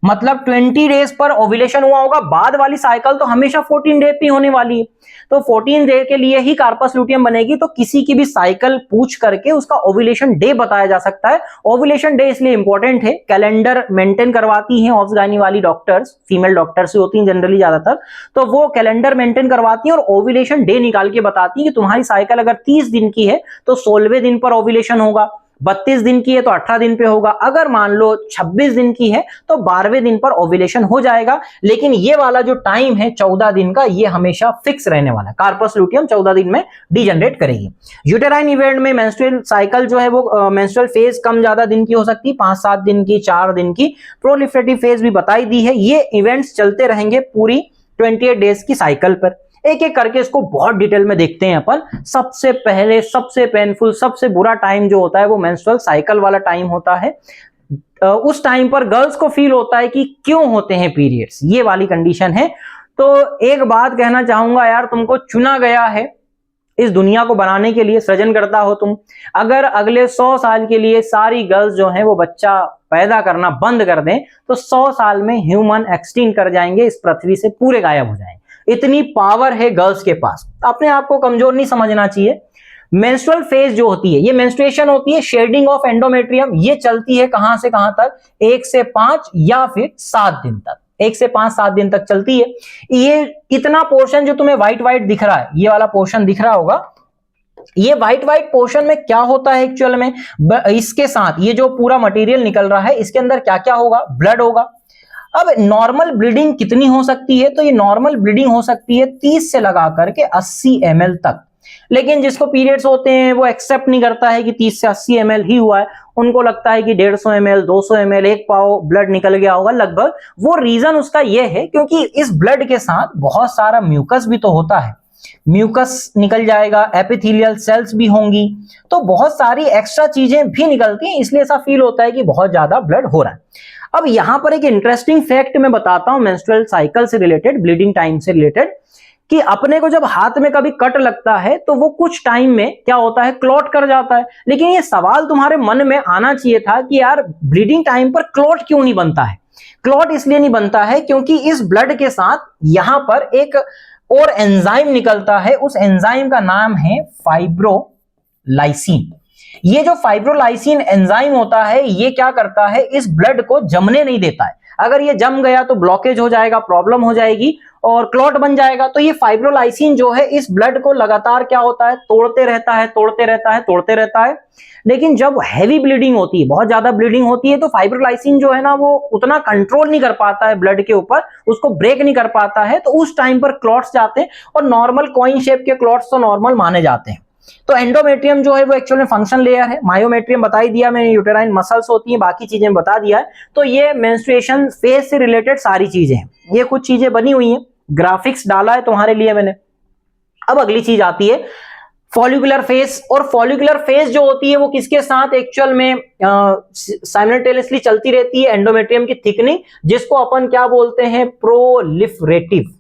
मतलब 20 डेज पर ओव्यूलेशन हुआ होगा। बाद वाली साइकिल तो हमेशा 14 डे पे होने वाली है, तो 14 डे के लिए ही कार्पस ल्यूटियम बनेगी। तो किसी की भी साइकिल पूछ करके उसका ओव्यूलेशन डे बताया जा सकता है। ओव्यूलेशन डे इसलिए इंपॉर्टेंट है, कैलेंडर मेंटेन करवाती हैं ऑब्स-गाइनी वाली डॉक्टर्स, फीमेल डॉक्टर्स ही होती हैं जनरली ज्यादातर, तो वो कैलेंडर मेंटेन करवाती हैं और ओव्यूलेशन डे निकाल के बताती है कि तुम्हारी साइकिल अगर 30 दिन की है तो 16वें दिन पर ओव्यूलेशन होगा, 32 दिन की है तो 18 दिन पे होगा, अगर मान लो 26 दिन की है तो 12वें दिन पर ओव्यूलेशन हो जाएगा। लेकिन ये वाला जो टाइम है 14 दिन का, ये हमेशा फिक्स रहने वाला है। कार्पस ल्यूटियम 14 दिन में डीजनरेट करेगी। यूटेराइन इवेंट में मेंस्ट्रुअल साइकिल जो है वो मेंस्ट्रुअल फेज कम ज्यादा दिन की हो सकती है, 5-7 दिन की, 4 दिन की। प्रोलिफरेटिव फेज भी बताई दी है। ये इवेंट्स चलते रहेंगे पूरी 28 डेज की साइकिल पर। एक एक करके इसको बहुत डिटेल में देखते हैं अपन। सबसे पहले सबसे पेनफुल, सबसे बुरा टाइम जो होता है वो मेंस्ट्रुअल साइकिल वाला टाइम होता है। उस टाइम पर गर्ल्स को फील होता है कि क्यों होते हैं पीरियड्स, ये वाली कंडीशन है। तो एक बात कहना चाहूंगा यार, तुमको चुना गया है इस दुनिया को बनाने के लिए, सृजनकर्ता हो तुम। अगर अगले 100 साल के लिए सारी गर्ल्स जो हैं वो बच्चा पैदा करना बंद कर दें तो 100 साल में ह्यूमन एक्सटिंक्ट कर जाएंगे, इस पृथ्वी से पूरे गायब हो जाएंगे। इतनी पावर है गर्ल्स के पास, अपने आप को कमजोर नहीं समझना चाहिए। मेंस्ट्रुअल फेज जो होती है, ये मेंस्ट्रुएशन होती है, शेडिंग ऑफ एंडोमेट्रियम, ये चलती है कहां से कहां तक, 1 से 5 या फिर 7 दिन तक, 1 से 5-7 दिन तक चलती है। ये इतना पोर्शन जो तुम्हें व्हाइट व्हाइट दिख रहा है, ये वाला पोर्शन दिख रहा होगा, ये व्हाइट व्हाइट पोर्शन में क्या होता है एक्चुअल में, इसके साथ ये जो पूरा मटेरियल निकल रहा है इसके अंदर क्या क्या होगा, ब्लड होगा। अब नॉर्मल ब्लीडिंग कितनी हो सकती है, तो ये नॉर्मल ब्लीडिंग हो सकती है 30 से लगा करके 80 ml तक। लेकिन जिसको पीरियड्स होते हैं वो एक्सेप्ट नहीं करता है कि 30 से 80 ml ही हुआ है, उनको लगता है कि 150 ml 200 ml 1 पाव ब्लड निकल गया होगा लगभग। वो रीजन उसका ये है क्योंकि इस ब्लड के साथ बहुत सारा म्यूकस भी तो होता है, म्यूकस निकल जाएगा, एपिथेलियल सेल्स भी होंगी, तो बहुत सारी एक्स्ट्रा चीजें भी निकलती हैं, इसलिए ऐसा फील होता है कि बहुत ज्यादा ब्लड हो रहा है। अब यहां पर एक इंटरेस्टिंग फैक्ट मैं बताता हूं मेंस्ट्रुअल साइकिल से रिलेटेड, ब्लीडिंग टाइम से रिलेटेड, कि अपने को जब हाथ में कभी कट लगता है तो वो कुछ टाइम में क्या होता है, क्लॉट कर जाता है। लेकिन ये सवाल तुम्हारे मन में आना चाहिए था कि यार ब्लीडिंग टाइम पर क्लॉट क्यों नहीं बनता है। क्लॉट इसलिए नहीं बनता है क्योंकि इस ब्लड के साथ यहां पर एक और एंजाइम निकलता है, उस एंजाइम का नाम है फाइब्रोलाइसिन। ये जो फाइब्रोलाइसिन एंजाइम होता है ये क्या करता है, इस ब्लड को जमने नहीं देता है। अगर ये जम गया तो ब्लॉकेज हो जाएगा, प्रॉब्लम हो जाएगी और क्लॉट बन जाएगा। तो ये फाइब्रोलाइसिन जो है इस ब्लड को लगातार क्या होता है, तोड़ते रहता है, तोड़ते रहता है, तोड़ते रहता है। लेकिन जब हैवी ब्लीडिंग होती है, बहुत ज्यादा ब्लीडिंग होती है, तो फाइब्रोलाइसिन जो है ना वो उतना कंट्रोल नहीं कर पाता है ब्लड के ऊपर, उसको ब्रेक नहीं कर पाता है, तो उस टाइम पर क्लॉट्स जाते हैं और नॉर्मल कॉइन शेप के क्लॉट्स तो नॉर्मल माने जाते हैं। तो एंडोमेट्रियम जो है वो एक्चुअल में फंक्शन लेयर है, मायोमेट्रियम बता ही दिया मैंने, यूटेराइन मसल्स होती हैं, बाकी चीजें बता दिया है। तो ये मेंस्ट्रुएशन फेज से रिलेटेड सारी चीजें हैं, ये कुछ चीजें बनी हुई हैं, ग्राफिक्स डाला है तुम्हारे लिए मैंने। अब अगली चीज आती है फॉलिकुलर फेज, और फॉलिकुलर फेज जो होती है वो किसके साथ एक्चुअल में साइमल्टेनियसली चलती रहती है, एंडोमेट्रियम की थिकनिंग, जिसको अपन क्या बोलते हैं, प्रोलिफरेटिव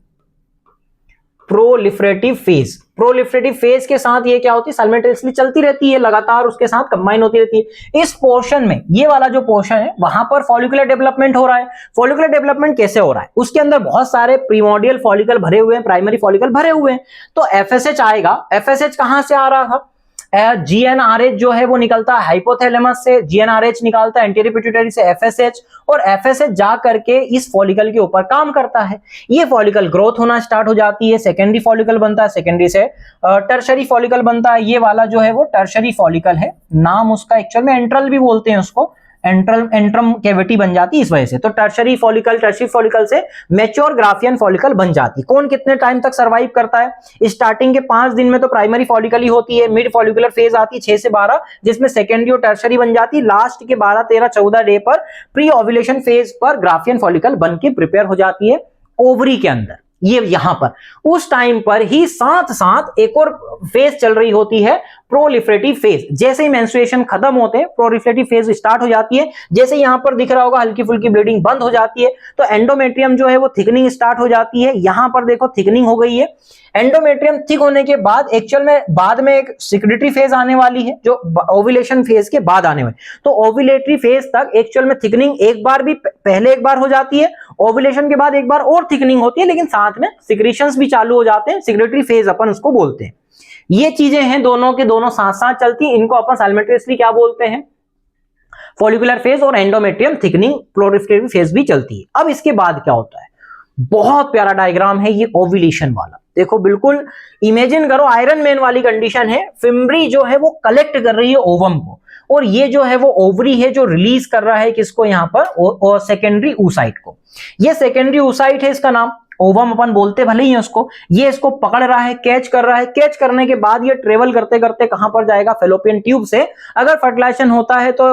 फेज। प्रोलिफरेटिव फेज के साथ ये क्या होती है, साइमल्टेनियसली चलती रहती है, लगातार उसके साथ कंबाइन होती रहती है। इस पोर्शन में, ये वाला जो पोर्शन है, वहां पर फॉलिकुलर डेवलपमेंट हो रहा है। फॉलिकुलर डेवलपमेंट कैसे हो रहा है, उसके अंदर बहुत सारे प्रीमोर्डियल फॉलिकल भरे हुए हैं, प्राइमरी फॉलिकल भरे हुए हैं, तो एफएसएच आएगा। एफएसएच कहां से आ रहा था, जीएनआरएच जो है वो निकलता है हाइपोथैलेमस से, जीएनआरएच निकालता है एंटीरियर पिट्यूटरी से एफएसएच, और एफएसएच जा करके इस फॉलिकल के ऊपर काम करता है। ये फॉलिकल ग्रोथ होना स्टार्ट हो जाती है, सेकेंडरी फॉलिकल बनता है, सेकेंडरी से टर्शरी फॉलिकल बनता है। ये वाला जो है वो टर्शरी फॉलिकल है, नाम उसका एक्चुअल में एंट्रल भी बोलते हैं उसको, एंट्रम कैविटी बन जाती है इस वजह से। तो टर्शरी फॉलिकल से मैच्योर ग्राफियन फॉलिकल बन जाती है। कौन कितने टाइम तक सर्वाइव करता है, स्टार्टिंग के 5 दिन में तो प्राइमरी फॉलिकल ही होती है, मिड फॉलिकुलर फेज आती है 6 से 12, जिसमें सेकेंडरी और टर्शरी बन जाती है। लास्ट के 12, 13, 14 डे पर प्री ओव्यूलेशन फेज पर ग्राफियन फॉलिकल बन के प्रिपेयर हो जाती है ओवरी के अंदर। ये यहां पर उस टाइम पर ही साथ साथ एक और फेज चल रही होती है, प्रोलिफरेटिव फेज। जैसे ही मेंस्ट्रुएशन खत्म होते हैं प्रोलिफरेटिव फेज स्टार्ट हो जाती है। जैसे यहां पर दिख रहा होगा हल्की फुल्की ब्लीडिंग बंद हो जाती है, तो एंडोमेट्रियम जो है वो थिकनिंग स्टार्ट हो जाती है। यहां पर देखो थिकनिंग हो गई है। एंडोमेट्रियम थिक होने के बाद एक्चुअल में बाद में एक सिक्रेटरी फेज आने वाली है, जो ओव्यूलेशन फेज के बाद आने वाली। तो ओव्यूलेटरी फेज तक एक्चुअल में थिकनिंग एक बार भी, पहले एक बार हो जाती है, ओव्यूलेशन के बाद एक बार और थिकनिंग होती है, लेकिन साथ में सिक्रीशंस भी चालू हो जाते हैं, सिक्रेटरी फेज अपन उसको बोलते हैं। ये चीजें हैं, दोनों के दोनों साथ साथ चलती हैं, इनको अपन साइमल्टेनियसली क्या बोलते हैं, फॉलिकुलर फेज और एंडोमेट्रियम थिकनिंग प्रोलिफरेटिव फेज भी चलती है। अब इसके बाद क्या होता है, बहुत प्यारा डायग्राम है ये ओव्यूलेशन वाला। देखो बिल्कुल इमेजिन करो आयरन मैन वाली कंडीशन है, फिम्बरी जो है वो कलेक्ट कर रही है ओवम को, और ये जो है वो ओवरी है जो रिलीज कर रहा है किसको, यहां पर सेकेंडरी oocyte को। ये सेकेंडरी oocyte है, इसका नाम ओवम अपन बोलते भले ही है उसको। ये इसको पकड़ रहा है, कैच कर रहा है, कैच करने के बाद ये ट्रेवल करते करते कहां पर जाएगा, फेलोपियन ट्यूब से। अगर फर्टिलाइजेशन होता है तो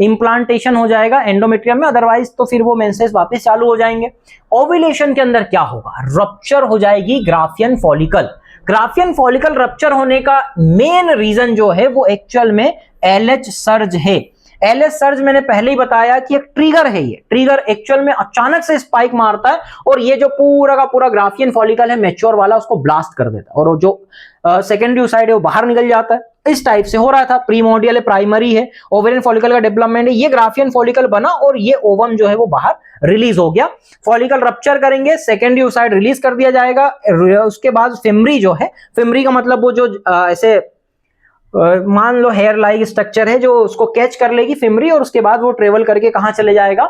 इंप्लांटेशन हो जाएगा एंडोमेट्रियम में, अदरवाइज तो फिर वो मेंसेस वापस चालू हो जाएंगे। ओव्यूलेशन के अंदर क्या होगा, रप्चर हो जाएगी Graafian follicle. Graafian follicle rupture होने का मेन रीजन जो है वो एक्चुअल में एलएच सर्ज है। एलएच सर्ज मैंने पहले ही बताया कि एक ट्रिगर है, ये ट्रिगर एक्चुअल में अचानक से स्पाइक मारता है और ये जो पूरा का पूरा ग्राफियन फॉलिकल है मैच्योर वाला उसको ब्लास्ट कर देता है और जो सेकेंडरी साइड है वो बाहर निकल जाता है। इस टाइप से हो रहा था। प्रीमोर्डियल है, प्राइमरी है, ओवेरियन फॉलिकल का डेवलपमेंट है, ये ग्राफियन फॉलिकल बना और ये ओवम जो है वो बाहर रिलीज हो गया। फॉलिकल रप्चर करेंगे, सेकेंडरी साइड रिलीज कर दिया जाएगा। उसके बाद फिमरी जो है, फिमरी का मतलब वो जो ऐसे मान लो हेयर लाइक स्ट्रक्चर है जो उसको कैच कर लेगी फिमरी और उसके बाद वो ट्रेवल करके कहां चले जाएगा,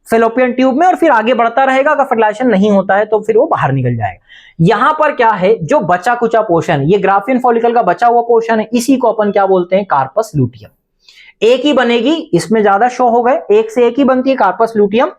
फेलोपियन ट्यूब में, और फिर आगे बढ़ता रहेगा। अगर फर्टिलाइजेशन नहीं होता है तो फिर वो बाहर निकल जाएगा। यहां पर क्या है, जो बचा कुचा पोर्शन, ये ग्राफियन फॉलिकल का बचा हुआ पोर्शन है, इसी को अपन क्या बोलते हैं, कार्पस लूटियम। एक ही बनेगी, इसमें ज्यादा शो हो गए, एक से एक ही बनती है कार्पस लूटियम।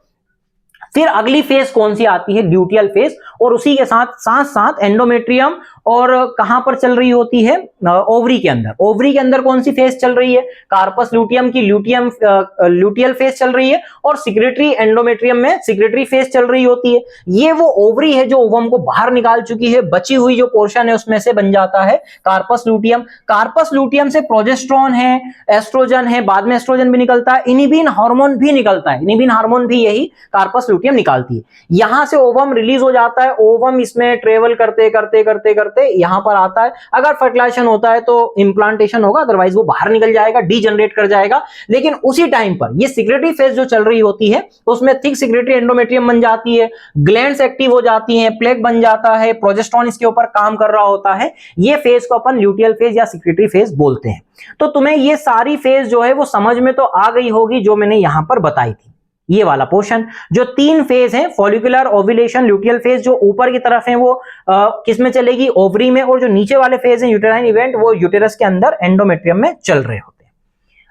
फिर अगली फेज कौन सी आती है, ल्यूटियल फेज, और उसी के साथ साथ साथ एंडोमेट्रियम, और कहां पर चल रही होती है, ओवरी के अंदर। ओवरी के अंदर कौन सी फेज चल रही है, कार्पस लूटियम की ल्यूटियल फेज चल रही है, और सिक्रेटरी एंडोमेट्रियम में सिक्रेटरी फेज चल रही होती है। ये वो ओवरी है जो ओवम को बाहर निकाल चुकी है, बची हुई जो पोर्शन है उसमें से बन जाता है कार्पस लूटियम। कार्पस लूटियम से प्रोजेस्टेरोन है, एस्ट्रोजन है, बाद में एस्ट्रोजन भी निकलता है, इनिबिन हार्मोन भी निकलता है, इनिबिन हार्मोन भी यही कार्पस लूटियम निकालती है। यहां से ओवम रिलीज हो जाता है, ओवम इसमें ट्रेवल करते करते करते करते यहां पर आता है। अगर फर्टिलाइजेशन होता है तो इंप्लांटेशन होगा, अदरवाइज वो बाहर निकल जाएगा, डीजनरेट कर जाएगा। लेकिन उसी टाइम पर ये सिक्रेटरी फेज जो चल रही होती है उसमें थिक सिक्रेटरी एंडोमेट्रियम बन जाती है, ग्लैंड्स एक्टिव हो जाती हैं, प्लेग बन जाता है, प्रोजेस्टेरोन इसके ऊपर काम कर रहा होता है। ये फेज को अपन ल्यूटियल फेज या सिक्रेटरी फेज बोलते हैं। तो तुम्हें ये सारी फेज जो है वो समझ में तो आ गई होगी जो मैंने यहां पर बताई थी। ये वाला पोर्शन जो तीन फेज है, फॉलिकुलर, ओव्यूलेशन, ल्यूटियल फेज, जो ऊपर की तरफ है वो किस में चलेगी, ओवरी में, और जो नीचे वाले फेज है यूटेराइन इवेंट, वो यूटेरस के अंदर एंडोमेट्रियम में चल रहे होते हैं।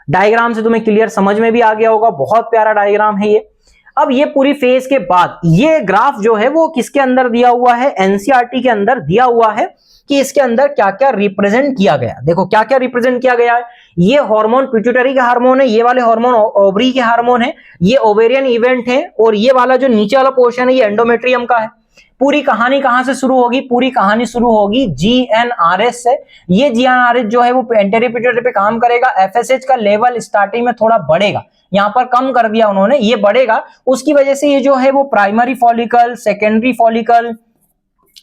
डायग्राम से तुम्हें क्लियर समझ में भी आ गया होगा, बहुत प्यारा डायग्राम है ये। अब ये पूरी फेज के बाद ये ग्राफ जो है वो किसके अंदर दिया हुआ है, एनसीईआरटी के अंदर दिया हुआ है कि इसके अंदर क्या क्या रिप्रेजेंट किया गया। देखो क्या क्या रिप्रेजेंट किया गया है। ये हार्मोन पिट्यूटरी के हार्मोन है, ये वाले हार्मोन ओवरी के हार्मोन है, ये ओवेरियन इवेंट है, और ये वाला जो नीचे वाला पोर्शन है ये एंडोमेट्रियम का है। पूरी कहानी कहां से शुरू होगी, पूरी कहानी शुरू होगी जीएनआरएस से। ये जीएनआरएस जो है वो एंटेरियर पिट्यूटरी पे काम करेगा। एफएसएच का लेवल स्टार्टिंग में थोड़ा बढ़ेगा, यहां पर कम कर दिया उन्होंने, ये बढ़ेगा। उसकी वजह से ये जो है वो primary follicle, secondary follicle,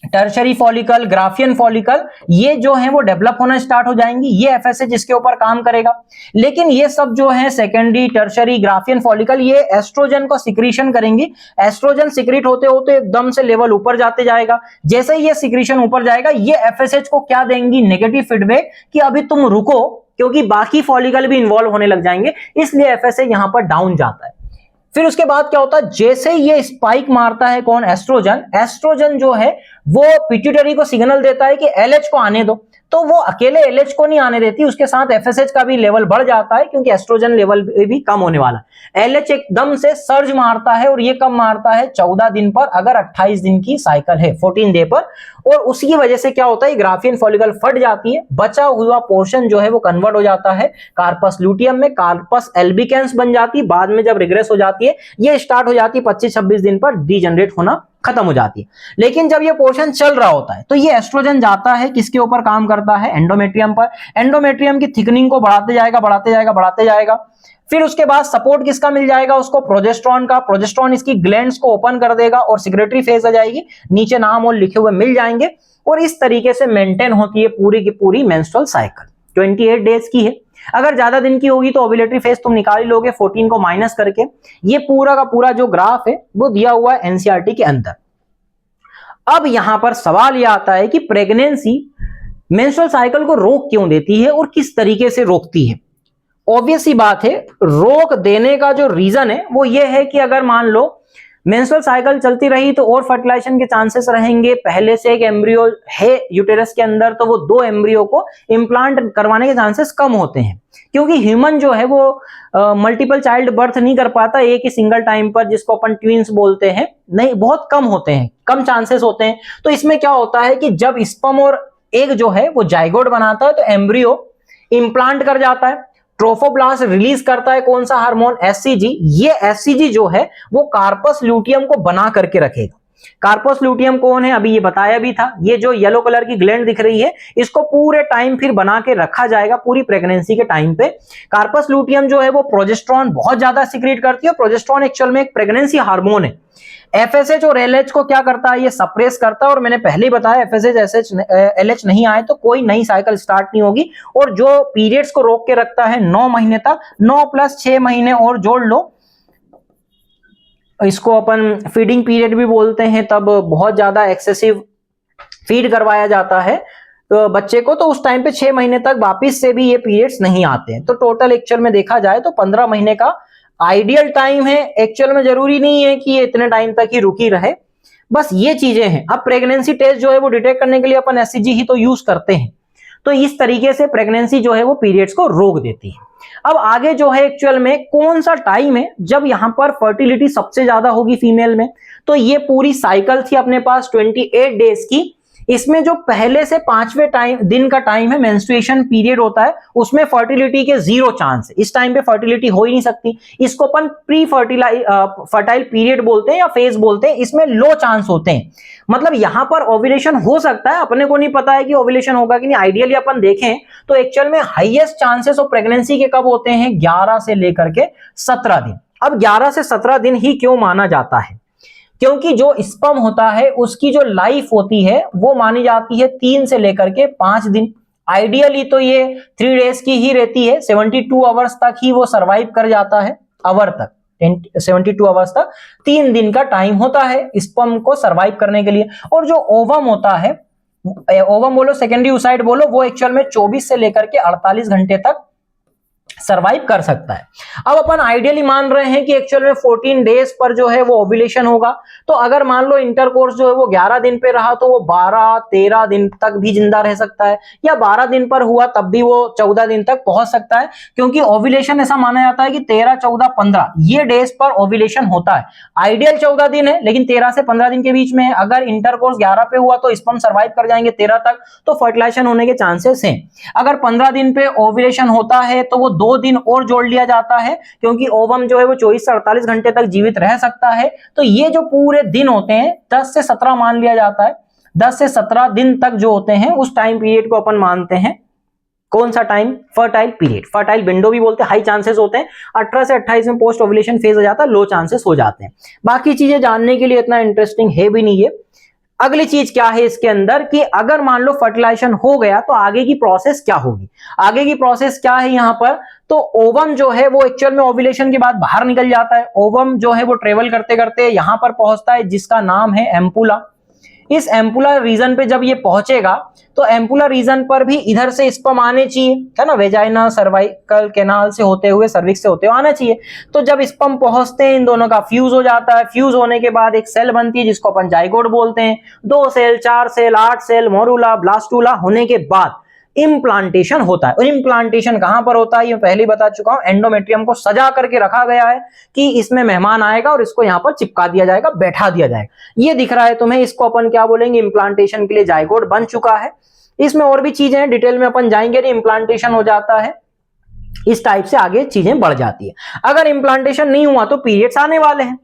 tertiary follicle, Graafian follicle, ये जो है वो डेवलप होना स्टार्ट हो जाएंगी। ये एफएसएच इसके ऊपर काम करेगा। लेकिन ये सब जो है सेकेंडरी, टर्शरी, ग्राफियन फॉलिकल, ये एस्ट्रोजन को सिक्रीशन करेंगी। एस्ट्रोजन सिक्रीट होते होते एकदम से लेवल ऊपर जाते जाएगा। जैसे ही ये सिक्रीशन ऊपर जाएगा, ये एफएसएच को क्या देंगी, नेगेटिव फीडबैक कि अभी तुम रुको, क्योंकि बाकी फॉलिकल भी इन्वॉल्व होने लग जाएंगे, इसलिए एफएसएच यहां पर डाउन जाता है। फिर उसके बाद क्या होता है, जैसे ये स्पाइक मारता है कौन, एस्ट्रोजन, एस्ट्रोजन जो है वो पिट्यूटरी को सिग्नल देता है कि एलएच को आने दो, तो वो अकेले एलएच को नहीं आने देती, उसके साथ एफएसएच का भी लेवल बढ़ जाता है, क्योंकि एस्ट्रोजन लेवल भी कम होने वाला है। एलएच एकदम से सर्ज मारता है, और ये कब मारता है, 14 दिन पर, अगर 28 दिन की साइकिल है, 14 डे पर, और उसकी वजह से क्या होता है, ग्राफियन फॉलिकल फट जाती है, बचा हुआ पोर्शन जो है वो कन्वर्ट हो जाता है कार्पस लूटियम में, कार्पस एल्बिकेंस बन जाती है। बाद में जब रिग्रेस हो जाती है, ये स्टार्ट हो जाती है 25-26 दिन पर डीजनरेट होना खत्म हो जाती है। लेकिन जब ये पोर्शन चल रहा होता है तो ये एस्ट्रोजन जाता है, किसके ऊपर काम करता है, एंडोमेट्रियम पर। एंडोमेट्रियम की थिकनिंग को बढ़ाते जाएगा, बढ़ाते जाएगा, बढ़ाते जाएगा। फिर उसके बाद सपोर्ट किसका मिल जाएगा उसको, प्रोजेस्टेरोन का। प्रोजेस्टेरोन इसकी ग्लैंड्स को ओपन कर देगा और सिक्रेटरी फेज आ जाएगी, नीचे नाम और लिखे हुए मिल जाएंगे, और इस तरीके से मेंटेन होती है पूरी की पूरी मेंस्ट्रुअल साइकिल। 28 डेज की है। अगर ज्यादा दिन की होगी तो ओव्यूलेटरी फेज तुम निकाल ही लोगे 14 को माइनस करके। ये पूरा का पूरा जो ग्राफ है वो दिया हुआ है एनसीईआरटी के अंदर। अब यहां पर सवाल यह आता है कि प्रेगनेंसी मेंस्ट्रुअल साइकिल को रोक क्यों देती है और किस तरीके से रोकती है। ऑब्वियस सी बात है, रोक देने का जो रीजन है वो ये है कि अगर मान लो मेंस्ट्रुअल साइकिल चलती रही तो और फर्टिलाइजेशन के चांसेस रहेंगे। पहले से एक एम्ब्रियो है यूटेरस के अंदर तो वो 2 एम्ब्रियो को इंप्लांट करवाने के चांसेस कम होते हैं, क्योंकि ह्यूमन जो है वो मल्टीपल चाइल्ड बर्थ नहीं कर पाता एक ही सिंगल टाइम पर, जिसको अपन ट्विंस बोलते हैं, नहीं, बहुत कम होते हैं, कम चांसेस होते हैं। तो इसमें क्या होता है कि जब स्पर्म और एग जो है वो जाइगोट बनाता है तो एम्ब्रियो इंप्लांट कर जाता है। ट्रोफोब्लास्ट रिलीज करता है कौन सा हार्मोन, एससीजी। ये एससीजी जो है वो कार्पस लूटियम को बना करके रखेगा। कार्पस ल्यूटियम कौन है, अभी ये बताया भी था। ये जो येलो कलर की ग्लैंड दिख रही है, इसको पूरे टाइम फिर बना के रखा जाएगा पूरी प्रेगनेंसी के टाइम पे। कार्पस ल्यूटियम जो है वो प्रोजेस्टेरॉन बहुत ज्यादा सिक्रीट करती है। प्रोजेस्टेरॉन एक्चुअल में एक प्रेगनेंसी हार्मोन है। एफएसएच और एलएच को क्या करता है, ये सप्रेस करता है। और मैंने पहले ही बताया एफएसएच एसएच एलएच नहीं आए तो कोई नई साइकिल स्टार्ट नहीं होगी। और जो पीरियड्स को रोक के रखता है 9 महीने तक, 9 + 6 महीने और जोड़ लो, इसको अपन फीडिंग पीरियड भी बोलते हैं। तब बहुत ज्यादा एक्सेसिव फीड करवाया जाता है तो बच्चे को, तो उस टाइम पे 6 महीने तक वापिस से भी ये पीरियड्स नहीं आते हैं। तो टोटल एक्चुअल में देखा जाए तो 15 महीने का आइडियल टाइम है। एक्चुअल में जरूरी नहीं है कि ये इतने टाइम तक ही रुकी रहे, बस ये चीजें हैं। अब प्रेगनेंसी टेस्ट जो है वो डिटेक्ट करने के लिए अपन एससीजी ही तो यूज करते हैं। तो इस तरीके से प्रेगनेंसी जो है वो पीरियड्स को रोक देती है। अब आगे जो है एक्चुअल में कौन सा टाइम है जब यहां पर फर्टिलिटी सबसे ज्यादा होगी फीमेल में, तो ये पूरी साइकिल थी अपने पास 28 डेज की। इसमें जो पहले से 5वें दिन का टाइम है, मेंस्ट्रुएशन पीरियड होता है, उसमें फर्टिलिटी के 0 चांस है। इस टाइम पे फर्टिलिटी हो ही नहीं सकती। इसको अपन प्री फर्टाइल पीरियड बोलते हैं या फेज बोलते हैं। इसमें लो चांस होते हैं, मतलब यहां पर ओव्यूलेशन हो सकता है, अपने को नहीं पता है कि ओव्यूलेशन होगा कि नहीं। आइडियली अपन देखें तो एक्चुअल में हाईएस्ट चांसेस ऑफ प्रेगनेंसी के कब होते हैं, 11 से लेकर के 17 दिन। अब 11 से 17 दिन ही क्यों माना जाता है, क्योंकि जो स्पर्म होता है उसकी जो लाइफ होती है वो मानी जाती है 3 से लेकर के 5 दिन। आइडियली तो ये 3 डेज की ही रहती है, 72 आवर्स तक ही वो सरवाइव कर जाता है, आवर तक 72 आवर्स तक 3 दिन का टाइम होता है स्पर्म को सरवाइव करने के लिए। और जो ओवम होता है, ओवम बोलो सेकेंडरी oocyte बोलो, वो एक्चुअल में 24 से लेकर के 48 घंटे तक सरवाइव कर सकता है। अब अपन आइडियली मान रहे हैं कि एक्चुअल में 14 डेज पर जो है वो ओव्यूलेशन होगा। तो अगर मान लो इंटरकोर्स जो है वो 11 दिन पे रहा तो वो 12-13 दिन तक भी जिंदा रह सकता है, या 12 दिन पर हुआ तब भी वो 14 दिन तक पहुंच सकता है। क्योंकि ओव्यूलेशन ऐसा माना जाता है कि 13, 14, 15 ये डेज पर ओव्यूलेशन होता है। आइडियल 14 दिन है, लेकिन 13 से 15 दिन के बीच में अगर इंटरकोर्स 11 पे हुआ तो स्पर्म सर्वाइव कर जाएंगे 13 तक, तो फर्टिलाइजेशन होने के चांसेस हैं। अगर 15 दिन पे ओव्यूलेशन होता है तो वो 2 दिन और जोड़ लिया जाता है, क्योंकि ओवम जो है वो 24 से 48 घंटे तक जीवित रह सकता है। तो ये जो पूरे दिन होते हैं 10 से 17 मान लिया जाता है। 10 से 17 दिन तक जो होते हैं उस टाइम पीरियड को अपन मानते हैं कौन सा time, fertile period. Fertile window भी बोलते हैं। हाई चांसेस होते हैं 18 से 28 में पोस्ट ओव्यूलेशन फेज हो जाता है, लो चांसेस हो जाते हैं। बाकी चीजें जानने के लिए इतना इंटरेस्टिंग है भी नहीं है। अगली चीज क्या है इसके अंदर कि अगर मान लो फर्टिलाइजेशन हो गया तो आगे की प्रोसेस क्या होगी। आगे की प्रोसेस क्या है यहाँ पर, तो ओवम जो है वो एक्चुअल में ओव्यूलेशन के बाद बाहर निकल जाता है। ओवम जो है वो ट्रेवल करते करते यहां पर पहुंचता है जिसका नाम है एम्पुला। इस एम्पुला रीजन पे जब ये पहुंचेगा तो एम्पुला रीजन पर भी इधर से स्पर्म आने चाहिए, है ना, वेजाइना सर्वाइकल कैनाल से होते हुए, सर्विक्स से होते हुए आना चाहिए। तो जब स्पर्म पहुंचते हैं इन दोनों का फ्यूज हो जाता है। फ्यूज होने के बाद एक सेल बनती है जिसको अपन जाइगोट बोलते हैं। 2 cell, 4 cell, 8 cell, morula, blastula होने के बाद इम्प्लांटेशन होता है। और इम्प्लांटेशन कहां पर होता है ये पहले बता चुका हूं। एंडोमेट्रियम को सजा करके रखा गया है कि इसमें मेहमान आएगा और इसको यहां पर चिपका दिया जाएगा, बैठा दिया जाएगा। ये दिख रहा है तुम्हें, इसको अपन क्या बोलेंगे, इम्प्लांटेशन के लिए जाइगोट बन चुका है। इसमें और भी चीजें हैं, डिटेल में अपन जाएंगे नहीं। इम्प्लांटेशन हो जाता है, इस टाइप से आगे चीजें बढ़ जाती है। अगर इम्प्लांटेशन नहीं हुआ तो पीरियड्स आने वाले हैं।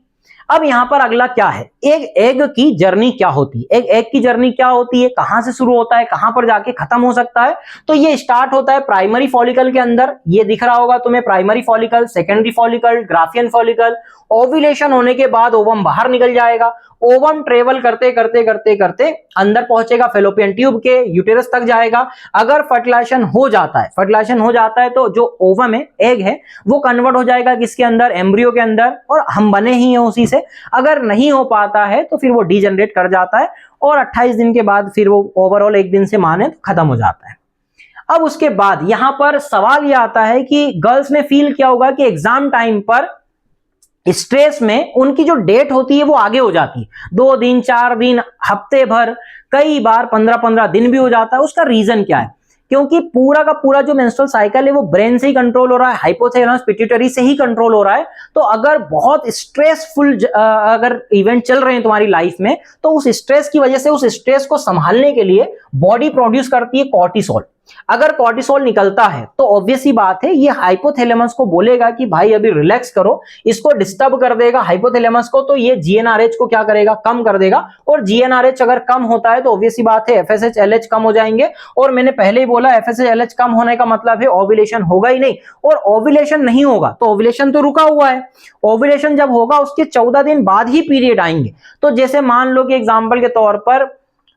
अब यहां पर अगला क्या है, एक एग की जर्नी क्या होती है। एक एग की जर्नी क्या होती है, कहां से शुरू होता है, कहां पर जाके खत्म हो सकता है। तो ये स्टार्ट होता है प्राइमरी फॉलिकल के अंदर। ये दिख रहा होगा तुम्हें, primary follicle, secondary follicle, Graafian follicle. Ovulation होने के बाद ओवम बाहर निकल जाएगा। ओवम ट्रेवल करते करते करते करते अंदर पहुंचेगा फेलोपियन ट्यूब के, यूटेरस तक जाएगा। अगर फर्टिलाइजेशन हो जाता है तो जो ओवम है, एग है, वो कन्वर्ट हो जाएगा किसके अंदर, एम्ब्रियो के अंदर, और हम बने ही हैं उसी से। अगर नहीं हो पाता है तो फिर वो डीजनरेट कर जाता है और 28 दिन के बाद फिर वो ओवरऑल 1 दिन से माने तो खत्म हो जाता है। अब उसके बाद यहां पर सवाल यह आता है कि गर्ल्स ने फील किया होगा कि एग्जाम टाइम पर स्ट्रेस में उनकी जो डेट होती है वो आगे हो जाती है। 2 दिन, 4 दिन, हफ्ते भर, कई बार 15-15 दिन भी हो जाता है। उसका रीजन क्या है, क्योंकि पूरा का पूरा जो मेंस्ट्रुअल साइकिल है वो ब्रेन से ही कंट्रोल हो रहा है, हाइपोथैलेमस पिट्यूटरी से ही कंट्रोल हो रहा है। तो अगर बहुत स्ट्रेसफुल अगर इवेंट चल रहे हैं तुम्हारी लाइफ में, तो उस स्ट्रेस की वजह से उस स्ट्रेस को संभालने के लिए बॉडी प्रोड्यूस करती है कॉर्टिसोल। अगर कॉर्टिसोल निकलता है तो ऑब्वियस ही बात है ये हाइपोथैलेमस को बोलेगा कि भाई अभी रिलैक्स करो, इसको डिस्टर्ब कर देगा हाइपोथैलेमस को, तो ये जीएनआरएच को क्या करेगा, कम कर देगा। और जीएनआरएच अगर कम होता है तो ऑब्वियस ही बात है एफएसएच एलएच कम हो जाएंगे। और मैंने पहले ही बोला एफएसएच एलएच कम होने का मतलब है ओव्यूलेशन होगा ही नहीं, और ओव्यूलेशन नहीं होगा तो ओव्यूलेशन तो रुका हुआ है। ओव्यूलेशन जब होगा उसके 14 दिन बाद ही पीरियड आएंगे। तो जैसे मान लो कि एग्जांपल के तौर पर